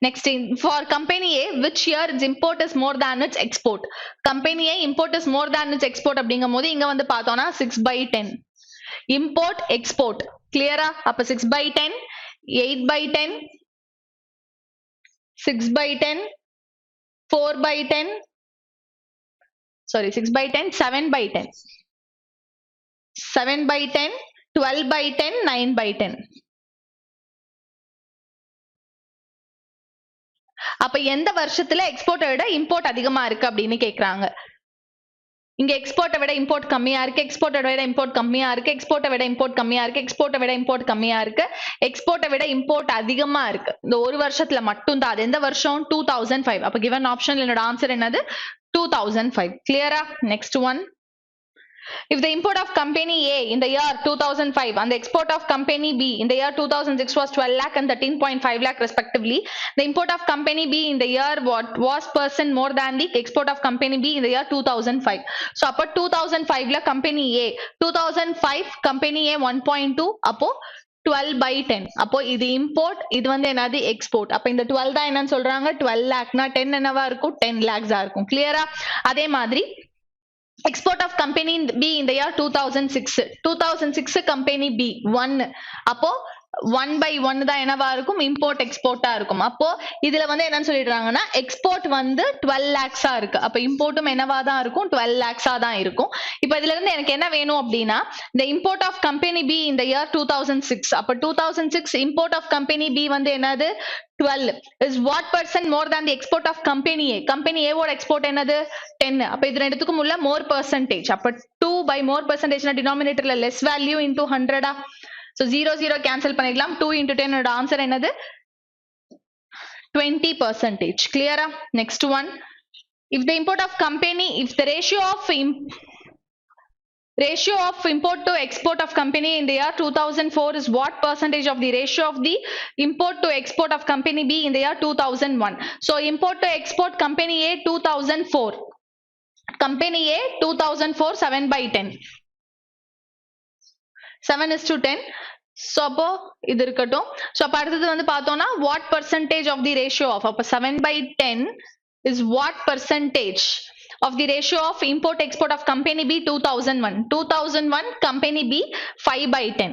Next, for company A, which year its import is more than its export? Company A import is more than its export அப்படிங்கும்போது இங்க வந்து பார்த்தோம்னா 6/10. Import, export. Clear? அப்ப 6/10, 8/10, 6/10, 4/10. Sorry, 6/10, 7/10. 7/10, 12/10, 9/10. அப்ப எந்த வருஷத்துல எக்ஸ்போர்ட்டை விட இம்போர்ட் அதிகமா இருக்கு அப்படின்னு கேக்குறாங்க. இங்க எக்ஸ்போர்ட்டை விட இம்போர்ட் கம்மியா இருக்கு, எக்ஸ்போர்ட்டை விட இம்போர்ட் கம்மியா இருக்கு, எக்ஸ்போர்ட்டை விட இம்போர்ட் கம்மியா இருக்கு, எக்ஸ்போர்ட்டை விட இம்போர்ட் கம்மியா இருக்கு, எக்ஸ்போர்ட்டை விட இம்போர்ட் அதிகமா இருக்கு. இந்த ஒரு வருஷத்துல மட்டும் தான். அது எந்த வருஷம் 2005. அப்ப given ஆப்ஷன்ல என்னோட ஆன்சர் என்னது 2005. கிளியரா? Next one. If the import of company A in the year 2005 and the export of company B in the year 2006 was 12 lakh and 13.5 lakh respectively, the import of company B in the year what was % more than the export of company B in the year 2005. So அப்ப 2005 ல company A, 2005 company A 1.2 அப்போ 12/10. அப்போ இது import, இது வந்து என்னது export. அப்ப இந்த 12 தான் என்னன்னு சொல்றாங்க 12 லாக்னா 10 என்னவா இருக்கும் 10 lakhs இருக்கும். கிளியரா? அதே மாதிரி export of company B in the year 2006 company B 1. அப்போ 1/1 தான் என்னவா இருக்கும் இம்போர்ட் எக்ஸ்போர்ட்டா இருக்கும். அப்போ இதுல வந்து என்னன்னு சொல்லிடுறாங்கன்னா எக்ஸ்போர்ட் வந்து 12 lakhs இருக்கு. அப்ப இம்போர்ட்டும் என்னவா தான் இருக்கும் 12 lakhs தான் இருக்கும். இப்போ இதுல இருந்து எனக்கு என்ன வேணும் அப்படின்னா the import of company B in the year 2006. அப்ப 2006 import of company B வந்து என்னது 12 is what % more than the export of company A? company A ஓட export என்னது 10. அப்ப இது ரெண்டுத்துக்கும் உள்ள more percentage. அப்ப 2 by more percentage னா denominatorல less value into 100. So 0 cancel பண்ணிடலாம். 2 into 10 ஓட ஆன்சர் என்னது 20%. Clear? Next one. If the import of company, if the ratio of import to export of company in the year 2004 is what percentage of the ratio of the import to export of company B in the year 2001? So import to export company A 2004. Company A 2004 7/10. 7:10. So அப்போ இது இருக்கட்டும். So அப்ப அடுத்தது வந்து பார்த்தோம்னா what percentage of the ratio of அப்ப 7/10 is what percentage of the ratio of import export of company B 2001 company B 5/10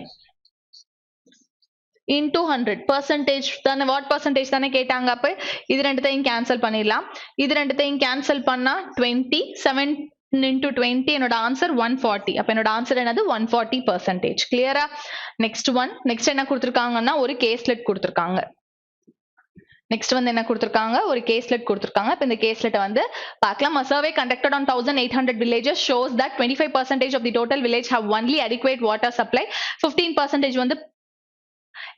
into 100 percentage தானே what percentage தானே கேட்டாங்க. அப்ப இது ரெண்டுத்தையும் கேன்சல் பண்ணிடலாம். இது ரெண்டுத்தையும் கேன்சல் பண்ணா 20 7 into 20 என்னோட ஆன்சர் 140. அப்ப என்னோட ஆன்சர் என்னது 140%. கிளியரா? Next one. நெக்ஸ்ட் என்ன கொடுத்திருக்காங்கன்னா ஒரு கேஸ்லெட் கொடுத்திருக்காங்க. நெக்ஸ்ட் வந்து என்ன கொடுத்திருக்காங்க, ஒரு கேஸ்லெட் கொடுத்திருக்காங்க. இப்போ இந்த கேஸ்லெட்டை வந்து பார்க்கலாம். A survey conducted on 1800 villages shows that 25% of the total village have only adequate water supply, 15% வந்து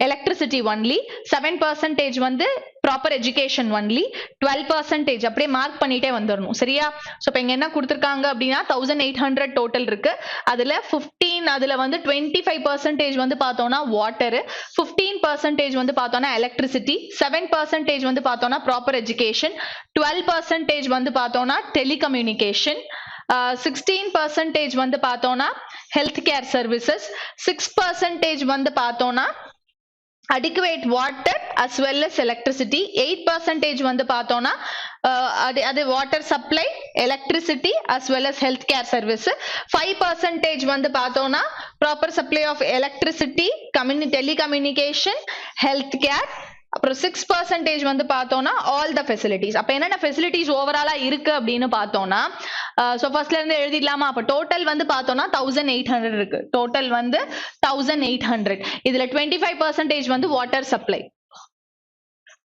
electricity only, 7% வந்து proper education only, 12% அப்படியே மார்க் பண்ணிட்டே வந்துடணும். சரியா? ஸோ இப்போ இங்க என்ன கொடுத்திருக்காங்க அப்படின்னா 1800 டோட்டல் இருக்கு. அதுல 15 அதுல வந்து 25% வந்து பார்த்தோம்னா வாட்டர், 15% வந்து பார்த்தோம்னா எலக்ட்ரிசிட்டி, 7% வந்து பார்த்தோம்னா ப்ராப்பர் எஜுகேஷன், 12% வந்து பார்த்தோம்னா டெலிகம்யூனிகேஷன், 16% வந்து பார்த்தோம்னா ஹெல்த் கேர் சர்வீசஸ், 6% வந்து பார்த்தோம்னா adequate water as well as electricity, 8% வந்து பார்த்தோம்னா அது water supply, electricity as well as health care service, 5% வந்து பார்த்தோம்னா proper supply of electricity, telecommunication, health care, அப்புறம் 6% வந்து பார்த்தோம்னா all the facilities. அப்ப என்னென்ன ஃபெசிலிட்டிஸ் ஓவராலா இருக்கு அப்படின்னு பார்த்தோம்னா, சோ ஃபர்ஸ்ட்ல இருந்து எழுதிடலாமா? அப்ப டோட்டல் வந்து பார்த்தோம்னா 1800 இருக்கு. டோட்டல் வந்து 1800. இதுல 25% வந்து வாட்டர் சப்ளை.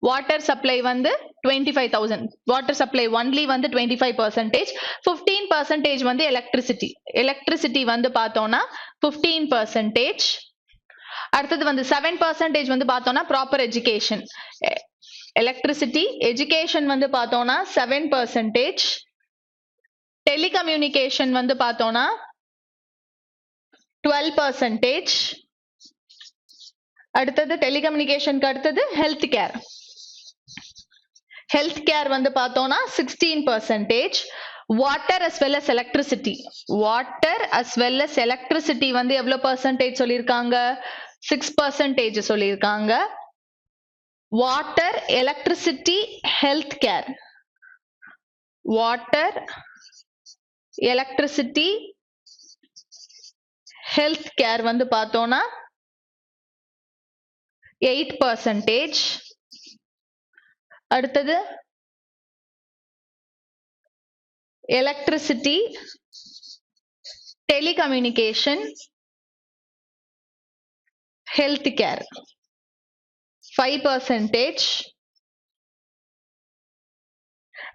வாட்டர் சப்ளை வந்து 25,000. வாட்டர் சப்ளை ஒன்லி வந்து 25%. 15% வந்து எலக்ட்ரிசிட்டி. எலக்ட்ரிசிட்டி வந்து பார்த்தோம்னா 15%. அடுத்தது வந்து 7% வந்து பார்த்தோம்னா ப்ராப்பர் எஜுகேஷன். எலக்ட்ரிசிட்டி, எஜுகேஷன் வந்து பார்த்தோம்னா 7%. டெலிகம்யூனிகேஷன் வந்து பார்த்தோம்னா 12%. அடுத்தது டெலிகம்யூனிகேஷனுக்கு அடுத்தது ஹெல்த் கேர். ஹெல்த் கேர் வந்து பார்த்தோம்னா 16%. Water as well as electricity. Water as well as electricity வந்து எவ்வளவு பர்சன்டேஜ் சொல்லியிருக்காங்க? 6% சொல்லியிருக்காங்க. Water, electricity, health care. Water, electricity, health care வந்து பார்த்தோம்னா 8%. அடுத்தது எலக்ட்ரிசிட்டி, டெலிகம்யூனிகேஷன், ஹெல்த் கேர் 5%.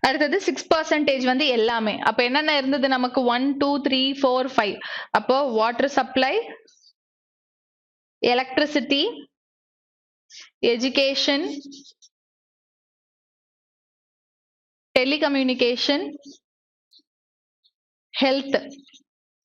அடுத்தது 6% வந்து எல்லாமே. அப்ப என்னென்ன இருந்தது நமக்கு? 1 2 3 4 5. அப்போ water supply, electricity, education, telecommunication, health,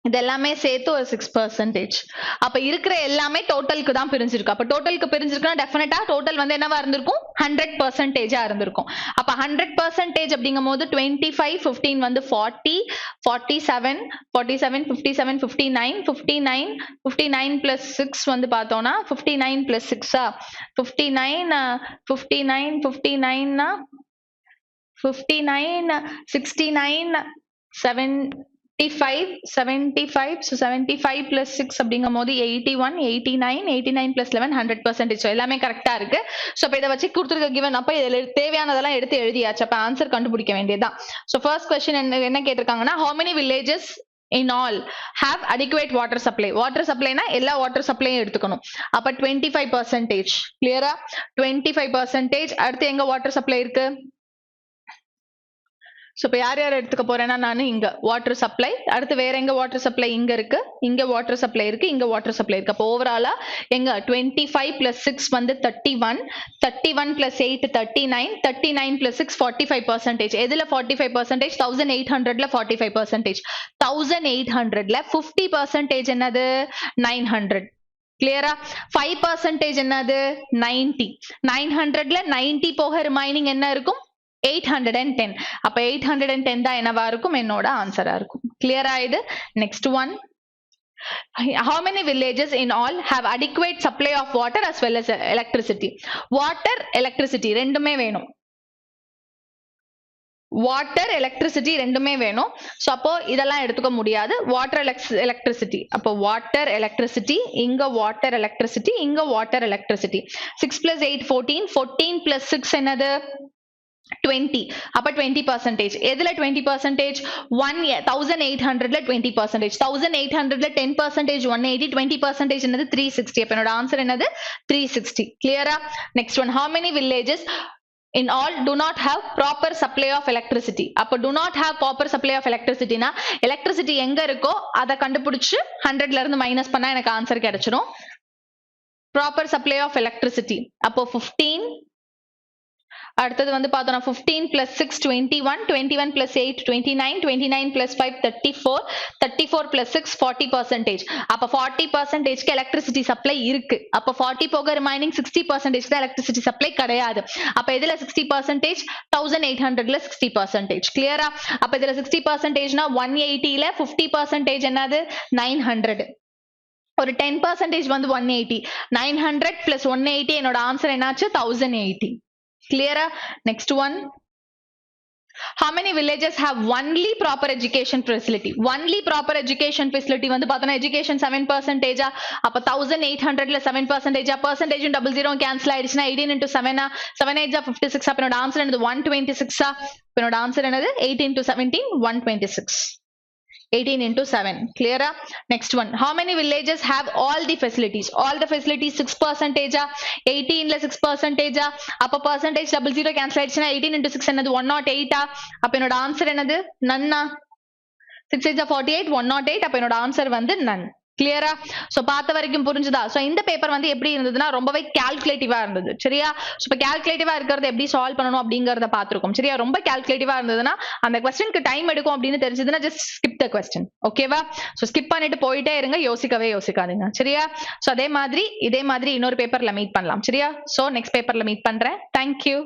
இதெல்லாமே சேர்த்து ஒரு 6%. அப்ப இருக்கிற எல்லாமே டோட்டலுக்கு தான் பிரிஞ்சிருக்கு. அப்ப டோட்டலுக்கு பிரிஞ்சிருக்குன்னா டெஃபினட்டா டோட்டல் வந்து என்னவா இருந்திருக்கும்? 100% இருந்திருக்கும். அப்ப 100% அப்படிங்கும் போது 25, 15 வந்து 40, 47, 47, 57, 59, 59, 59 plus 6 வந்து பார்த்தோம்னா 59 plus 6 59, 59, 59 59, 69, 75, so 75 plus 6 அப்படிங்கும் போது 81, 89, 89 plus 11, 100%. எல்லாமே கரெக்டா இருக்கு. சோ இப்ப இதை வச்சு கொடுத்துருக்க கிவன், அப்ப இதுல தேவையானதெல்லாம் எடுத்து எழுதியாச்சு. அப்ப ஆன்சர் கண்டுபிடிக்க வேண்டியதுதான். சோ ஃபர்ஸ்ட் கொஸ்டின் என்ன கேட்டிருக்காங்கன்னா, how many villages in all have adequate water supply? water supplyனா எல்லா வாட்டர் சப்ளையும் எடுத்துக்கணும். அப்ப 25%. கிளியரா? 25%. அடுத்து எங்க வாட்டர் சப்ளை இருக்கு? சோ இப்ப யார் யார் எடுத்துக்க போறேன்னா, நான் இங்க வாட்டர் சப்ளை, அடுத்து வேற எங்க வாட்டர் சப்ளை? இங்க இருக்கு, இங்க வாட்டர் சப்ளை இருக்கு, இங்க வாட்டர் சப்ளை இருக்கு. அப்போ ஓவராலா எங்க 25 plus 6 வந்து 31, 31 plus 8 39, 39 plus 6 45%. எதுல 45%? 1800ல 45%. 1800ல 50% என்னது? 900. கிளியரா? 5% என்னது? 90. 900ல 90 போக ரிமைனிங் என்ன இருக்கும்? 810. அப்ப 810 தான் என்னவா இருக்கும்? என்னோட ஆன்சரா இருக்கும். கிளியரா இது? Next one, how many villages in all have adequate supply of water as well as electricity? water, electricity ரெண்டுமே வேணும். வாட்டர், எலக்ட்ரிசிட்டி ரெண்டுமே வேணும். சோ அப்போ இதெல்லாம் எடுத்துக்க முடியாது. Water, electricity. அப்போ வாட்டர், எலக்ட்ரிசிட்டி, இங்க வாட்டர், எலக்ட்ரிசிட்டி, இங்க வாட்டர், எலக்ட்ரிசிட்டி. 6 plus 8 14, 14 plus 6 என்னது? 20. அப்ப 20%. எதுல 20%? 1800ல 20%. 1800ல 10% 180, 20% என்னது? 360. அப்ப என்னோட ஆன்சர் என்னது? 360. கிளியரா? Next one, how many villages in all do not have proper supply of electricity. அப்ப do not have proper supply of electricity னா electricity எங்க இருக்கோ அத கண்டுபிடிச்சு 100 ல இருந்து மைனஸ் பண்ணா எனக்கு ஆன்சர் கிடைச்சிரும். proper supply of electricity அப்போ 15, அடுத்தது வந்து பார்த்தோம்னா 15 plus 6 21, 21 plus 8 29, 29 plus 5 34, 34 plus 6 40%. அப்ப 40% க்கு எலக்ட்ரிசிட்டி சப்ளை இருக்கு. அப்ப 40 போக ரிமைனிங் 60% தான் எலக்ட்ரிசிட்டி சப்ளை கிடையாது. அப்ப இதுல 60% 1800 ல 60%. கிளியரா? அப்ப இதுல 60% னா 180 ல 50% என்னது 900. ஒரு 10% வந்து 180. 900 plus 180 என்னோட ஆன்சர் என்னாச்சு 1080. Clear? Next one. How many villages have only proper education facility? Only proper education facility வந்து பார்த்தோம்னா education 7%. அப்ப 1800 ல 7%. percentage 00 cancel ஆயிடுச்சுன்னா 18 into 7 7 8 56. அப்ப என்னோட ஆன்சர் என்னது 126. அப்ப என்னோட ஆன்சர் என்னது 8 into 17 126. 18 into 7. Clear? Next one. How many villages have all the facilities? All the facilities 6%. 18 ல 6%. அப்ப percentage 00 cancel ஆயிடுச்சுன்னா 18 into 6 என்னது 108. அப்ப என்னோட ஆன்சர் என்னது நன்னா 6 8 48 108. அப்ப என்னோட ஆன்சர் வந்து நன். கிளியரா? சோ பார்த்த வரைக்கும் புரிஞ்சுதா? சோ இந்த பேப்பர் வந்து எப்படி இருந்ததுன்னா ரொம்பவே கால்குலேட்டிவா இருந்தது. சரியா? சோ இப்ப கால்குலேட்டிவா இருக்கிறது எப்படி சால்வ் பண்ணணும் அப்படிங்கறத பாத்துருக்கோம். சரியா? ரொம்ப கால்குலேட்டிவா இருந்ததுன்னா அந்த क्वेश्चनக்கு டைம் எடுக்கும் அப்படின்னு தெரிஞ்சதுன்னா ஜஸ்ட் ஸ்கிப் தி क्वेश्चन. ஓகேவா? சோ ஸ்கிப் பண்ணிட்டு போயிட்டே இருங்க, யோசிக்காதீங்க. சரியா? சோ இதே மாதிரி இன்னொரு பேப்பர்ல மீட் பண்ணலாம். சரியா? சோ நெக்ஸ்ட் பேப்பர்ல மீட் பண்றேன். Thank you.